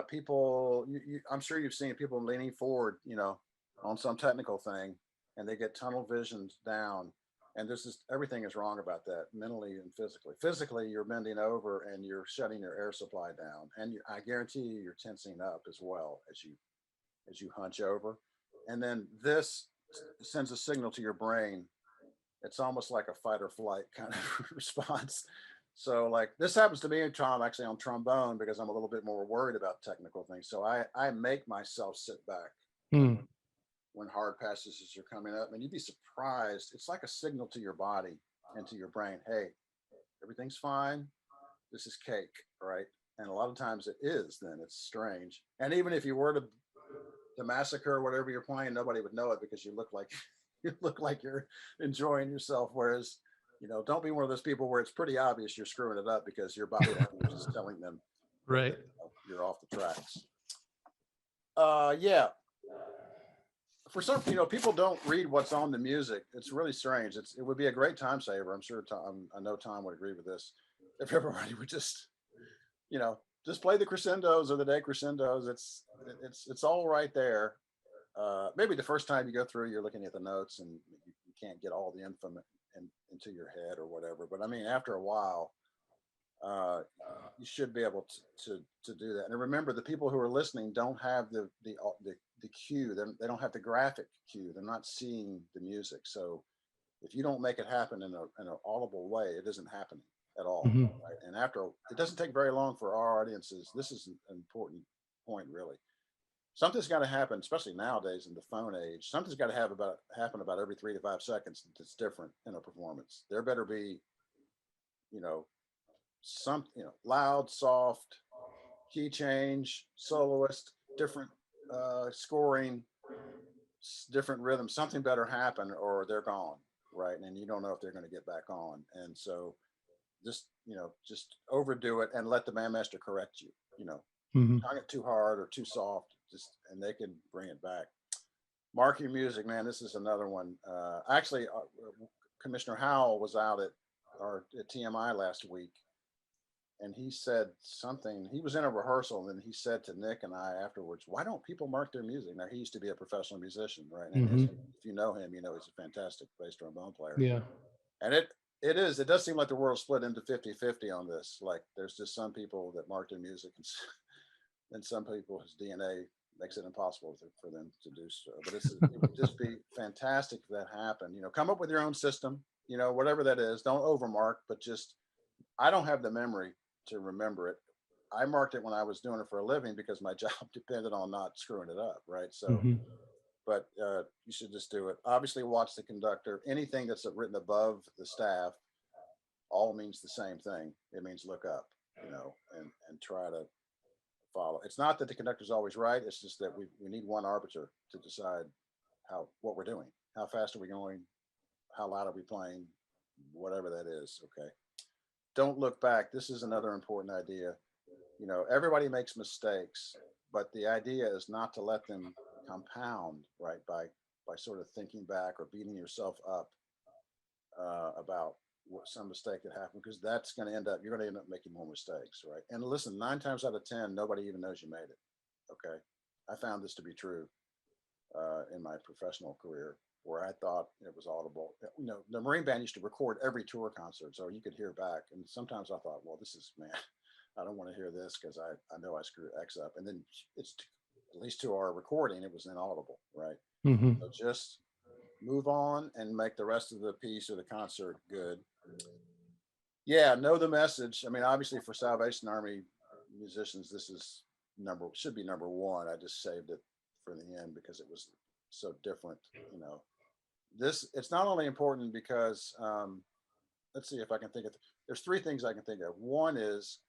[SPEAKER 2] people, I'm sure you've seen people leaning forward, you know, on some technical thing and they get tunnel visioned down. And this is, everything is wrong about that mentally and physically. Physically, you're bending over and you're shutting your air supply down. And I guarantee you're tensing up as well as you hunch over. And then this sends a signal to your brain. It's almost like a fight or flight kind of response. So like this happens to me in Tom actually on trombone because I'm a little bit more worried about technical things. So I make myself sit back when
[SPEAKER 1] Mm.
[SPEAKER 2] when hard passages are coming up, and you'd be surprised. It's like a signal to your body and to your brain. Hey, everything's fine. This is cake, right? And a lot of times it is. Then it's strange. And even if you were to massacre whatever you're playing, nobody would know it because you look like you look like you're enjoying yourself. Whereas, you know, don't be one of those people where it's pretty obvious you're screwing it up because your body language is telling them
[SPEAKER 1] Right.
[SPEAKER 2] that you're off the tracks. Yeah. For some, you know, people don't read what's on the music. It's really strange. It would be a great time saver. I'm sure Tom, I know Tom would agree with this. If everybody would just, you know, just play the crescendos or the decrescendos. It's all right there. Maybe the first time you go through, you're looking at the notes and you can't get all the info into your head or whatever. But I mean, after a while, uh, you should be able to do that. And remember, the people who are listening don't have the cue. They don't have the graphic cue. They're not seeing the music. So if you don't make it happen in an audible way, it isn't happening at all.
[SPEAKER 1] Hmm.
[SPEAKER 2] Right? And after it doesn't take very long for our audiences. This is an important point, really. Something's got to happen, especially nowadays in the phone age. Something's got to happen about every 3 to 5 seconds. That's different in a performance. There better be, you know, some, you know, loud, soft, key change, soloist, different scoring, different rhythm. Something better happen, or they're gone, right? And you don't know if they're going to get back on. And so, just, you know, just overdo it and let the bandmaster correct you. You know,
[SPEAKER 1] Hmm.
[SPEAKER 2] tongue it too hard or too soft, just and they can bring it back. Mark your music, man. This is another one. Actually, Commissioner Howell was out at TMI last week, and he said something. He was in a rehearsal, and he said to Nick and I afterwards, "Why don't people mark their music?" Now he used to be a professional musician, right? And
[SPEAKER 1] Hmm.
[SPEAKER 2] if you know him, you know he's a fantastic bass trombone player.
[SPEAKER 1] Yeah.
[SPEAKER 2] And it does seem like the world split into 50-50 on this. Like there's just some people that mark their music, and some people whose DNA makes it impossible for them to do so. But it would just be fantastic if that happened. You know, come up with your own system. You know, whatever that is. Don't overmark, but just I don't have the memory to remember it. I marked it when I was doing it for a living because my job depended on not screwing it up, right? So,
[SPEAKER 1] Hmm.
[SPEAKER 2] but you should just do it. Obviously, watch the conductor. Anything that's written above the staff all means the same thing. It means look up, you know, and try to follow. It's not that the conductor's always right. It's just that we need one arbiter to decide what we're doing. How fast are we going? How loud are we playing? Whatever that is. Okay. Don't look back. This is another important idea. You know, everybody makes mistakes, but the idea is not to let them compound, right? By sort of thinking back or beating yourself up about some mistake that happened, because that's going to you're going to end up making more mistakes, right? And listen, 9 times out of 10, nobody even knows you made it. Okay. I found this to be true in my professional career, where I thought it was audible. You know, the Marine Band used to record every tour concert, so you could hear back. And sometimes I thought, well, this is, man, I don't want to hear this because I know I screwed X up. And then it's at least to our recording, it was inaudible, right?
[SPEAKER 1] Mm-hmm.
[SPEAKER 2] So just move on and make the rest of the piece or the concert good. Yeah, know the message. I mean, obviously for Salvation Army musicians, this is should be number one. I just saved it for the end because it was so different. You know, it's not only important because let's see if I can think of. There's three things I can think of. One is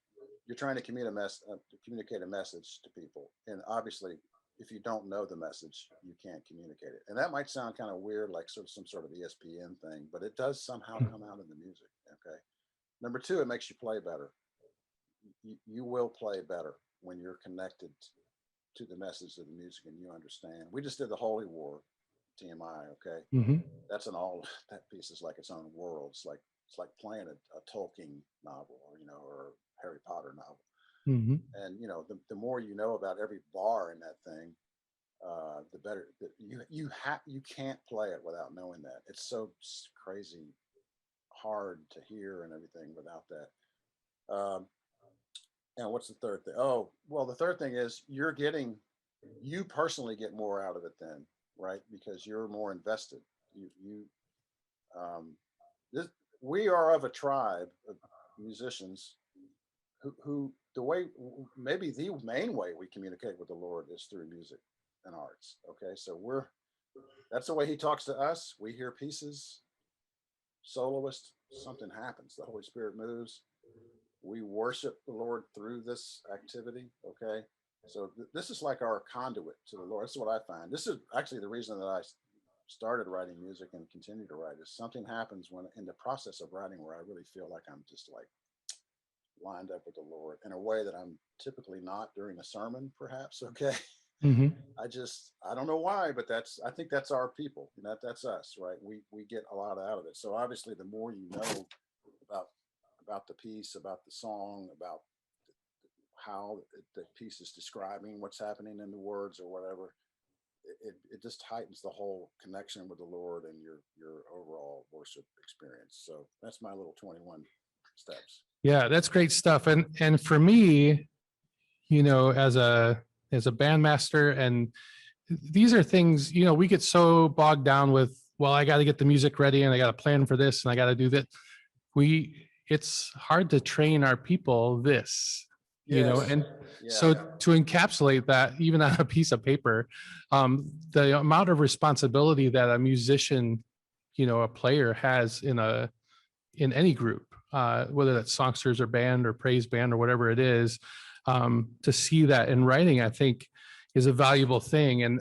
[SPEAKER 2] you're trying to communicate a message to people, and obviously, if you don't know the message, you can't communicate it. And that might sound kind of weird, like some sort of ESPN thing, but it does somehow come out in the music. Okay. Number two, it makes you play better. You will play better when you're connected to the message of the music and you understand. We just did the Holy War, TMI. Okay.
[SPEAKER 1] Mm-hmm.
[SPEAKER 2] That's that piece is like its own world. It's like playing a Tolkien novel, or or a Harry Potter novel.
[SPEAKER 1] Mm-hmm.
[SPEAKER 2] And the more you know about every bar in that thing, the better. You can't play it without knowing that. It's so crazy hard to hear and everything without that. And what's the third thing? Oh, well, the third thing is you personally get more out of it then, right? Because you're more invested. You this we are of a tribe of musicians who the way, maybe the main way we communicate with the Lord is through music and arts. Okay, so that's the way He talks to us. We hear pieces, soloist, something happens. The Holy Spirit moves. We worship the Lord through this activity. Okay, so this is like our conduit to the Lord. This is what I find. This is actually the reason that I started writing music and continue to write. Is something happens when in the process of writing where I really feel like I'm just like lined up with the Lord in a way that I'm typically not during a sermon, perhaps. Okay.
[SPEAKER 1] Mm-hmm.
[SPEAKER 2] I don't know why, but I think that's our people. That's us, right? We get a lot out of it. So obviously the more you know about the piece, about the song, about how the piece is describing what's happening in the words or whatever, it just heightens the whole connection with the Lord and your overall worship experience. So that's my little 21 steps.
[SPEAKER 1] Yeah, that's great stuff. And for me, as a bandmaster, and these are things, we get so bogged down with, well, I got to get the music ready and I got to plan for this and I got to do that. It's hard to train our people this,
[SPEAKER 2] Yes.
[SPEAKER 1] and
[SPEAKER 2] Yeah.
[SPEAKER 1] so to encapsulate that even on a piece of paper, the amount of responsibility that a musician, a player has in any group, whether that's songsters or band or praise band or whatever it is, to see that in writing, I think is a valuable thing. And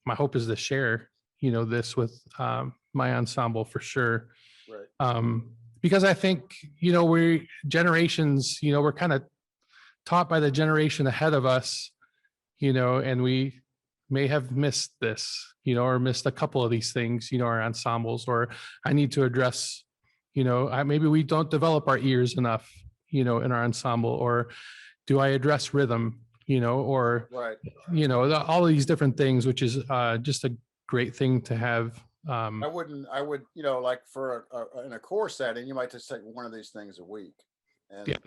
[SPEAKER 1] my hope is to share, this with my ensemble for sure.
[SPEAKER 2] Right.
[SPEAKER 1] Because I think, we're generations, we're kind of taught by the generation ahead of us, and we may have missed this, or missed a couple of these things, our ensembles, or I need to address, maybe we don't develop our ears enough, in our ensemble, or do I address rhythm, or,
[SPEAKER 2] Right.
[SPEAKER 1] all of these different things, which is just a great thing to have.
[SPEAKER 2] I would, like for in a core setting, you might just take one of these things a week and,
[SPEAKER 1] Yeah.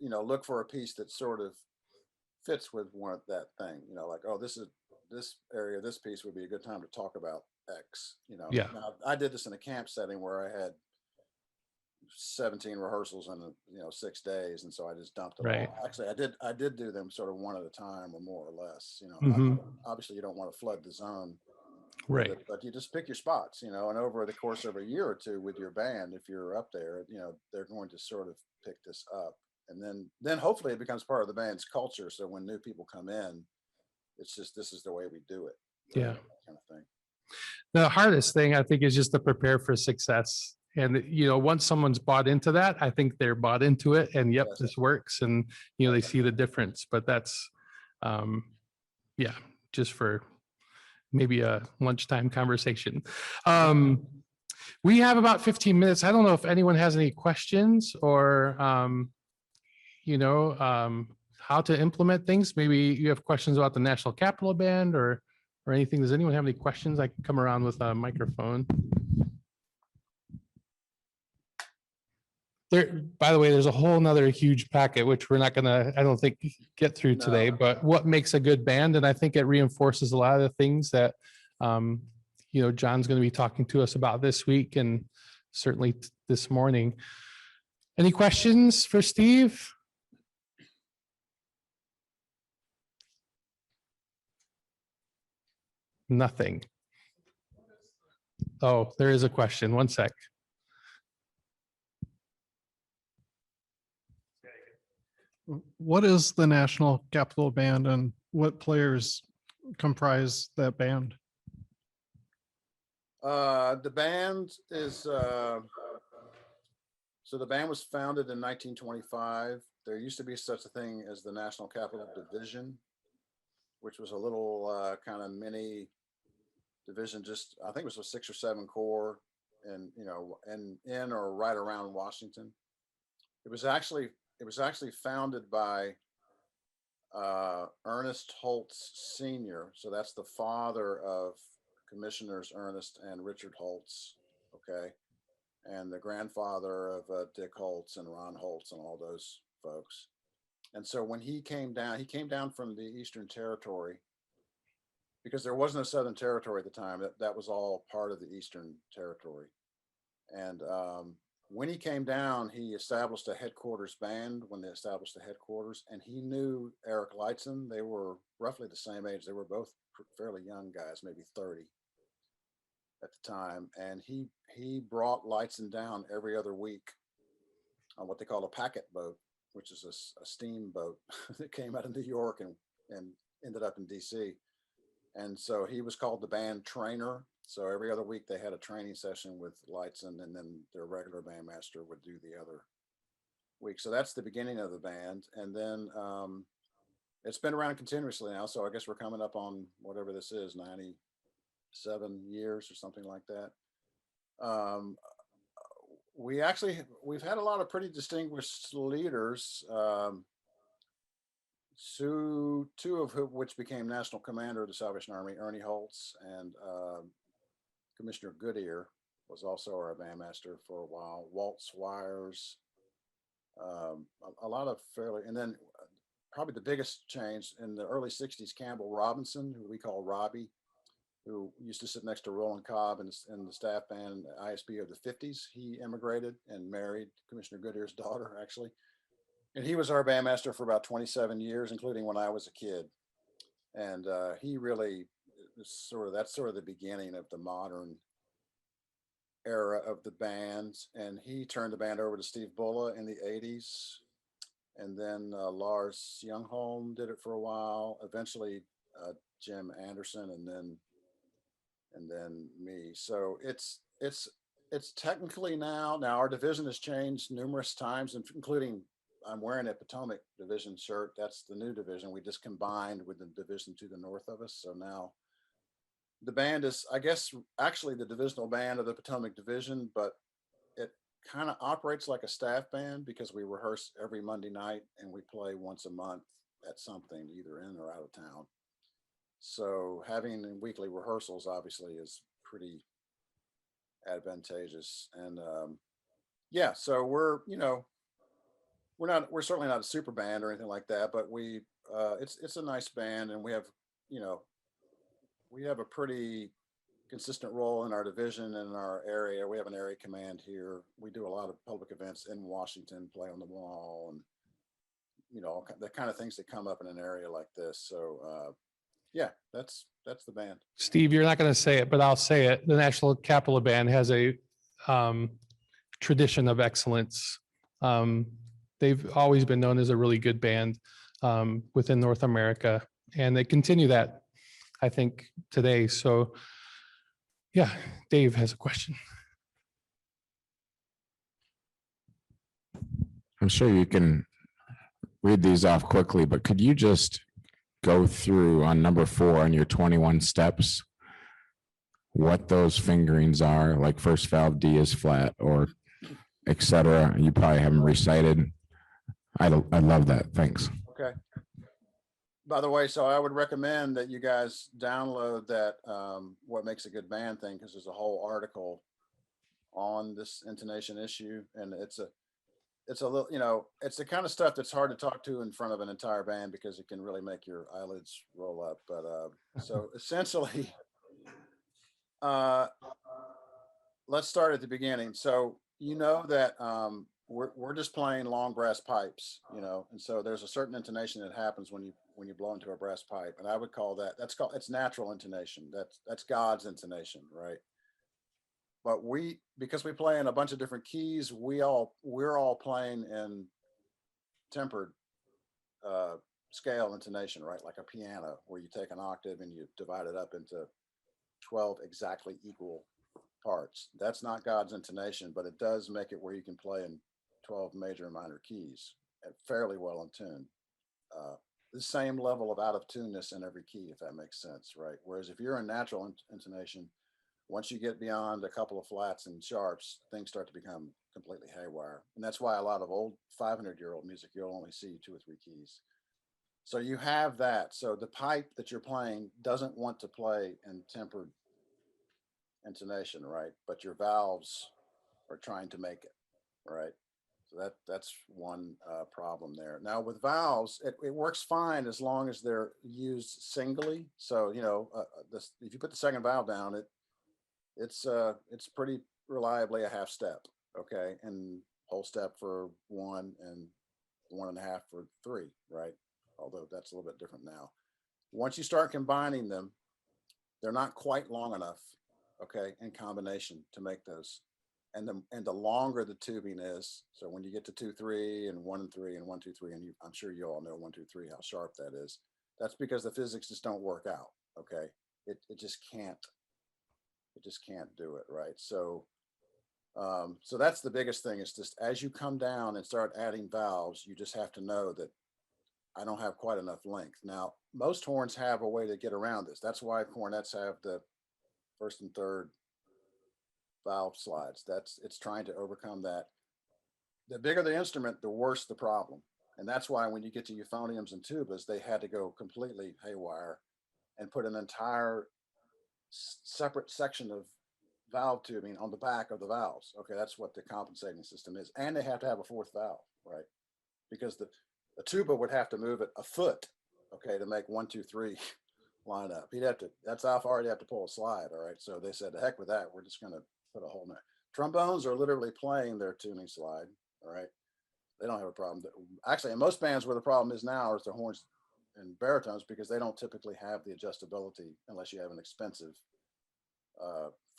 [SPEAKER 2] Look for a piece that sort of fits with that thing, like, oh, this area, this piece would be a good time to talk about X,
[SPEAKER 1] Yeah.
[SPEAKER 2] Now I did this in a camp setting where I had 17 rehearsals in 6 days. And so I just dumped it
[SPEAKER 1] Right.
[SPEAKER 2] all. Actually, I did do them sort of one at a time or more or less,
[SPEAKER 1] Mhm.
[SPEAKER 2] obviously you don't want to flood the zone with
[SPEAKER 1] Right.
[SPEAKER 2] it, but you just pick your spots, and over the course of a year or two with your band, if you're up there, they're going to sort of pick this up. And then hopefully it becomes part of the band's culture. So when new people come in, it's just, this is the way we do it.
[SPEAKER 1] Yeah.
[SPEAKER 2] Kind of thing.
[SPEAKER 1] The hardest thing I think is just to prepare for success. And, once someone's bought into that, I think they're bought into it and yep,
[SPEAKER 2] Yes.
[SPEAKER 1] this works. And, they see the difference, but that's, yeah, just for maybe a lunchtime conversation. We have about 15 minutes. I don't know if anyone has any questions or, how to implement things. Maybe you have questions about the National Capital Band or anything. Does anyone have any questions? I can come around with a microphone. There, by the way, there's a whole nother huge packet, which we're not gonna, I don't think, get through today,
[SPEAKER 2] No.
[SPEAKER 1] but what makes a good band? And I think it reinforces a lot of the things that, John's gonna be talking to us about this week and certainly this morning. Any questions for Steve? Nothing. Oh, there is a question. One sec.
[SPEAKER 3] What is the National Capital Band and what players comprise that band?
[SPEAKER 2] The band is, so the band was founded in 1925. There used to be such a thing as the National Capital Division, which was a little kind of mini division, just, I think it was a 6 or 7 corps and, in or right around Washington. It was actually founded by Ernest Holtz Sr. So that's the father of Commissioners Ernest and Richard Holtz, okay, and the grandfather of Dick Holtz and Ron Holtz and all those folks. And so when he came down from the Eastern Territory, because there was no Southern Territory at the time. That was all part of the Eastern Territory. And when he came down, he established a headquarters band when they established the headquarters, and he knew Eric Lightson. They were roughly the same age. They were both fairly young guys, maybe 30 at the time. And he brought Lightson down every other week on what they call a packet boat, which is a steamboat that came out of New York and ended up in DC. And so he was called the band trainer. So every other week they had a training session with Lightson, and then their regular bandmaster would do the other week. So that's the beginning of the band. And then it's been around continuously now. So I guess we're coming up on whatever this is, 97 years or something like that. We've had a lot of pretty distinguished leaders. Two of which became National Commander of the Salvation Army, Ernie Holtz, and Commissioner Goodyear was also our bandmaster for a while. Walt Swires, a lot of fairly, and then probably the biggest change in the early 60s, Campbell Robinson, who we call Robbie, who used to sit next to Roland Cobb in the staff band ISB of the 50s. He immigrated and married Commissioner Goodyear's daughter, actually. And he was our bandmaster for about 27 years, including when I was a kid. And he really is that's sort of the beginning of the modern era of the band. And he turned the band over to Steve Bulla in the 80s. And then Lars Youngholm did it for a while. Eventually Jim Anderson, and then me. So it's technically now our division has changed numerous times, including I'm wearing a Potomac Division shirt. That's the new division. We just combined with the division to the north of us. So now the band is, I guess, actually the divisional band of the Potomac Division, but it kind of operates like a staff band because we rehearse every Monday night and we play once a month at something, either in or out of town. So having weekly rehearsals obviously is pretty advantageous. And yeah, so we're certainly not a super band or anything like that, but it's a nice band, and we have a pretty consistent role in our division and in our area. We have an area command here. We do a lot of public events in Washington, play on the wall, and the kind of things that come up in an area like this. So yeah, that's the band.
[SPEAKER 1] Steve, you're not going to say it, but I'll say it. The National Capital Band has a tradition of excellence. They've always been known as a really good band within North America, and they continue that, I think, today. So Yeah, Dave has a question.
[SPEAKER 4] I'm sure you can read these off quickly, but could you just go through on number 4 on your 21 steps, what those fingerings are, like first valve D is flat or et cetera? You probably have them recited. I love that. Thanks.
[SPEAKER 2] Okay. By the way, so I would recommend that you guys download that What Makes a Good Band thing, because there's a whole article on this intonation issue, and it's a little, you know, it's the kind of stuff that's hard to talk to in front of an entire band because it can really make your eyelids roll up. But so essentially, let's start at the beginning. So you know that we're just playing long brass pipes, you know, and so there's a certain intonation that happens when you blow into a brass pipe, and I would call that, it's natural intonation. That's God's intonation, right? But because we play in a bunch of different keys, we're all playing in tempered scale intonation, right? Like a piano, where you take an octave and you divide it up into 12 exactly equal parts. That's not God's intonation, but it does make it where you can play in 12 major and minor keys and fairly well in tune. The same level of out of tuneness in every key, if that makes sense, right? Whereas if you're in natural intonation, once you get beyond a couple of flats and sharps, things start to become completely haywire. And that's why a lot of old 500-year-old music, you'll only see 2 or 3 keys. So you have that. So the pipe that you're playing doesn't want to play in tempered intonation, right? But your valves are trying to make it, right? So that's one problem there. Now with valves, it works fine as long as they're used singly. So, you know, if you put the second valve down, it's pretty reliably a half step, okay, and whole step for 1 and 1.5 for 3, right? Although that's a little bit different now. Once you start combining them, they're not quite long enough, okay, in combination to make those. And the longer the tubing is, so when you get to 2, 3 and 1 and 3 and 1, 2, 3, and I'm sure you all know 1, 2, 3 how sharp that is. That's because the physics just don't work out, okay? It just can't. It just can't do it, right? So so that's the biggest thing, is just as you come down and start adding valves, you just have to know that I don't have quite enough length. Now, most horns have a way to get around this. That's why cornets have the first and third valve slides. It's trying to overcome that. The bigger the instrument, the worse the problem. And that's why when you get to euphoniums and tubas, they had to go completely haywire and put an entire separate section of valve tubing on the back of the valves. Okay, that's what the compensating system is. And they have to have a 4th valve, right? Because the tuba would have to move it a foot, okay, to make 1, 2, 3 line up. That's how far you'd have to pull a slide, all right? So they said, the heck with that, we're just gonna put a hole in it. Trombones are literally playing their tuning slide, all right? They don't have a problem. Actually, in most bands where the problem is now is the horns and baritones, because they don't typically have the adjustability unless you have an expensive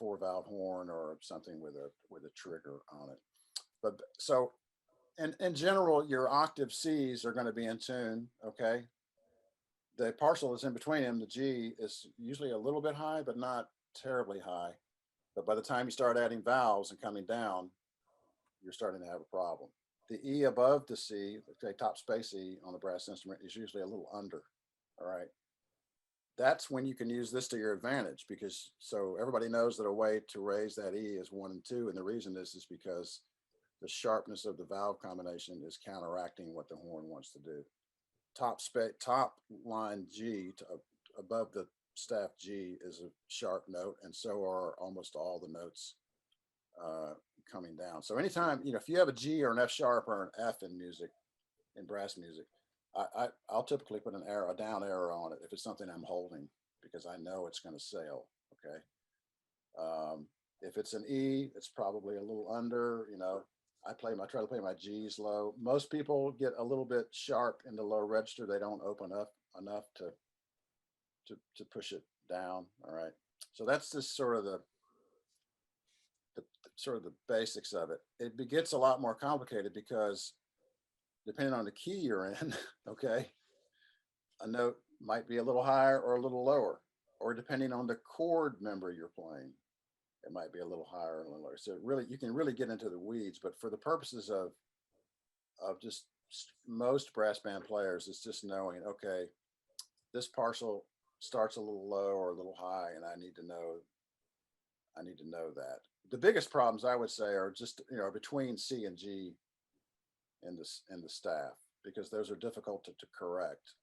[SPEAKER 2] 4-valve horn or something with a trigger on it. But so in general, your octave Cs are going to be in tune, okay? The partial is in between them. The G is usually a little bit high, but not terribly high. But by the time you start adding valves and coming down, you're starting to have a problem. The E above the C, okay, top space E on the brass instrument, is usually a little under, all right? That's when you can use this to your advantage, because so everybody knows that a way to raise that E is 1 and 2. And the reason is because the sharpness of the valve combination is counteracting what the horn wants to do. Top line G above the staff G is a sharp note, and so are almost all the notes coming down. So anytime, you know, if you have a G or an F sharp or an F in music, in brass music, I'll typically put a down arrow on it if it's something I'm holding, because I know it's going to sail. Okay. If it's an E, it's probably a little under. You know, I try to play my G's low. Most people get a little bit sharp in the low register. They don't open up enough to push it down. All right. So that's just sort of the basics of it. It gets a lot more complicated because depending on the key you're in, okay, a note might be a little higher or a little lower, or depending on the chord member you're playing. it might be a little higher and a little lower. So really, you can really get into the weeds, but for the purposes of just most brass band players, it's just knowing, okay, this partial starts a little low or a little high, and I need to know that. The biggest problems I would say are just, between C and G in the staff, because those are difficult to correct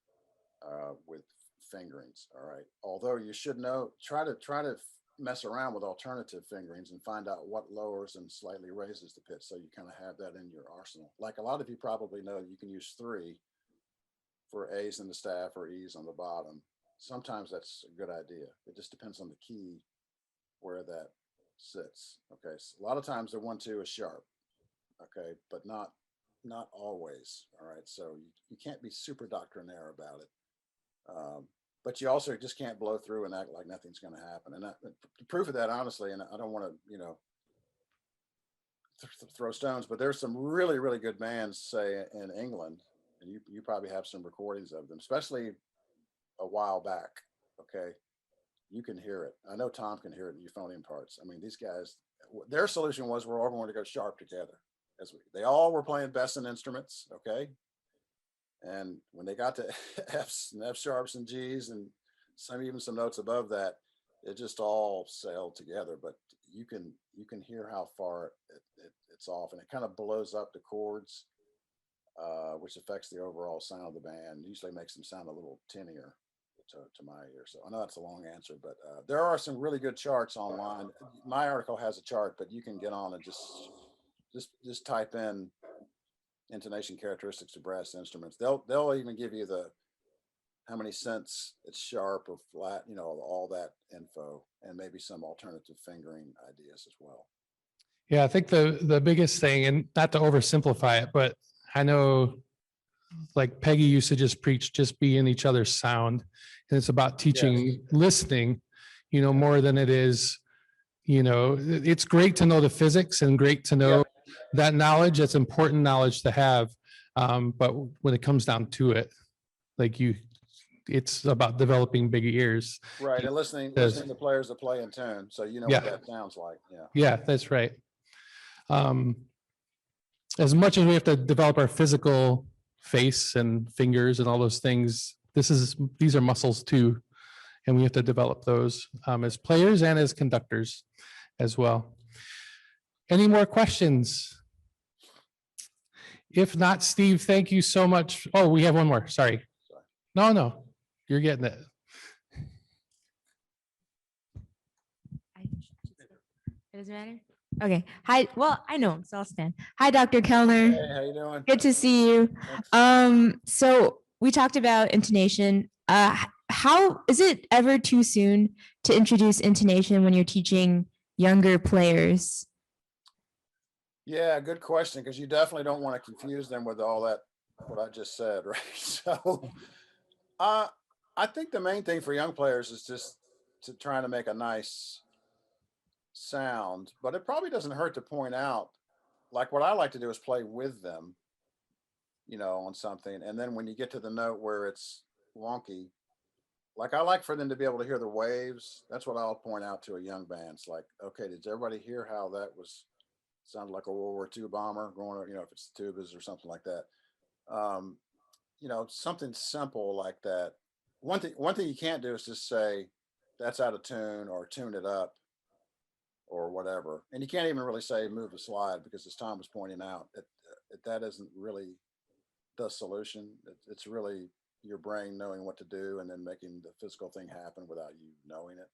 [SPEAKER 2] with fingerings. All right. Although you should try to mess around with alternative fingerings and find out what lowers and slightly raises the pitch, so you kind of have that in your arsenal. Like a lot of you probably know, you can use 3 for A's in the staff or E's on the bottom. Sometimes that's a good idea. It just depends on the key where that sits. Okay. So a lot of times the 1-2 is sharp. Okay. But not always. All right. So you can't be super doctrinaire about it. But you also just can't blow through and act like nothing's going to happen. And the proof of that, honestly, and I don't want to, throw stones, but there's some really, really good bands, say in England, and you probably have some recordings of them, especially a while back. Okay. You can hear it. I know Tom can hear it in euphonium parts. I mean, these guys, their solution was, we're all going to go sharp together. They all were playing Besson instruments. Okay. And when they got to F's and F sharps and G's and even some notes above that, it just all sailed together. But you can hear how far it's off, and it kind of blows up the chords, which affects the overall sound of the band. Usually makes them sound a little tinnier to my ear. So I know that's a long answer, but there are some really good charts online. My article has a chart, but you can get on and just type in intonation characteristics of brass instruments. They'll even give you how many cents it's sharp or flat, all that info, and maybe some alternative fingering ideas as well.
[SPEAKER 1] Yeah, I think the biggest thing, and not to oversimplify it, but I know like Peggy used to just preach, just be in each other's sound. And it's about teaching listening, more than it is, it's great to know the physics and great to know that knowledge. That's important knowledge to have. But when it comes down to it, it's about developing big ears.
[SPEAKER 2] Right. And listening to players that play in tune. So what that sounds like. Yeah.
[SPEAKER 1] Yeah, that's right. As much as we have to develop our physical face and fingers and all those things, these are muscles too. And we have to develop those as players and as conductors as well. Any more questions? If not, Steve, thank you so much. Oh, we have one more. Sorry. No, you're getting it.
[SPEAKER 5] It doesn't matter. Okay. Hi. Well, I know, so I'll stand. Hi, Dr. Kellner.
[SPEAKER 2] Hey, how you doing?
[SPEAKER 5] Good to see you.
[SPEAKER 2] Thanks.
[SPEAKER 5] So we talked about intonation. How is it ever too soon to introduce intonation when you're teaching younger players?
[SPEAKER 2] Yeah, good question, because you definitely don't want to confuse them with all that, what I just said, right? So I think the main thing for young players is just to try to make a nice sound, but it probably doesn't hurt to point out, like what I like to do is play with them, on something. And then when you get to the note where it's wonky, like I like for them to be able to hear the waves. That's what I'll point out to a young band. It's like, okay, did everybody hear how that sounded like a World War II bomber going, if it's tubas or something like that. Something simple like that. One thing you can't do is just say that's out of tune or tune it up or whatever. And you can't even really say move the slide, because as Tom was pointing out, that isn't really the solution. It's really your brain knowing what to do and then making the physical thing happen without you knowing it.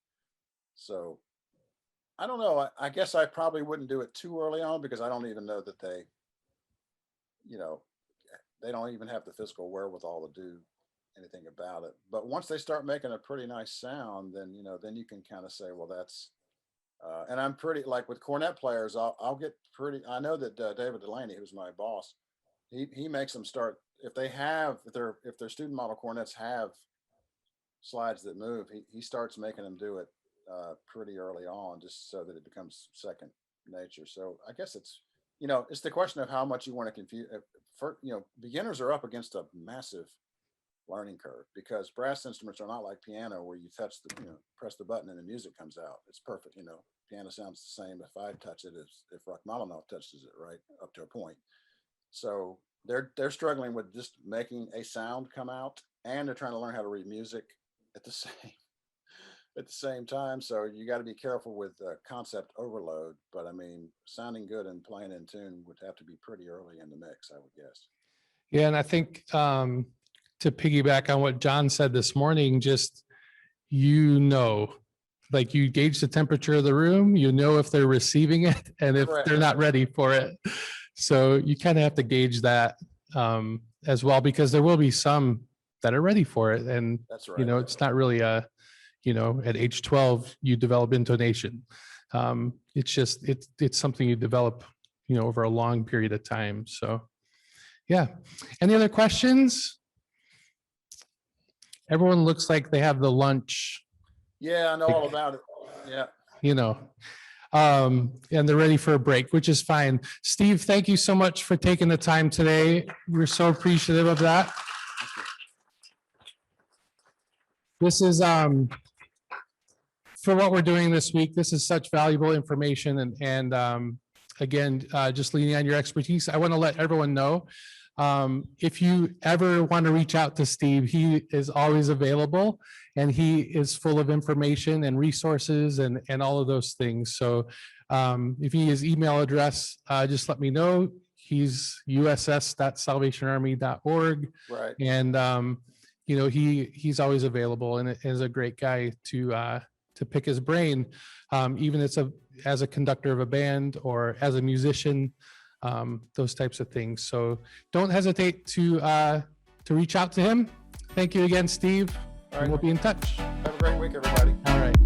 [SPEAKER 2] So I don't know. I guess I probably wouldn't do it too early on, because I don't even know that they don't even have the physical wherewithal to do anything about it. But once they start making a pretty nice sound, then, then you can kind of say, well, that's, and I'm pretty, like with cornet players, I'll get pretty, I know that David Delaney, who's my boss, he makes them start, if their student model cornets have slides that move, he starts making them do it pretty early on, just so that it becomes second nature. So I guess it's the question of how much you want to confuse. Beginners are up against a massive learning curve, because brass instruments are not like piano where you touch press the button and the music comes out. It's perfect. piano sounds the same if I touch it as if Rachmaninoff touches it, right, up to a point. So they're struggling with just making a sound come out, and they're trying to learn how to read music at the same time. So you got to be careful with concept overload. But I mean, sounding good and playing in tune would have to be pretty early in the mix, I would guess.
[SPEAKER 1] Yeah, and I think to piggyback on what John said this morning, just, like you gauge the temperature of the room, if they're receiving it and if
[SPEAKER 2] Correct.
[SPEAKER 1] they're not ready for it. So you kind of have to gauge that as well, because there will be some that are ready for it. And,
[SPEAKER 2] That's right.
[SPEAKER 1] it's not really at age 12, you develop intonation. It's just, it's something you develop, over a long period of time. So, yeah. Any other questions? Everyone looks like they have the lunch,
[SPEAKER 2] Yeah, I know all about it. Yeah.
[SPEAKER 1] and they're ready for a break, which is fine. Steve, thank you so much for taking the time today. We're so appreciative of that. This is, for what we're doing this week, this is such valuable information, and again, just leaning on your expertise. I want to let everyone know, if you ever want to reach out to Steve, he is always available, and he is full of information and resources and all of those things. So if you need his email address, just let me know. He's uss.salvationarmy.org.
[SPEAKER 2] Right.
[SPEAKER 1] And he's always available, and is a great guy to pick his brain, even as a conductor of a band or as a musician, those types of things. So don't hesitate to reach out to him. Thank you again, Steve.
[SPEAKER 2] All
[SPEAKER 1] And
[SPEAKER 2] right.
[SPEAKER 1] we'll be in touch.
[SPEAKER 2] Have a great week, everybody.
[SPEAKER 1] All right.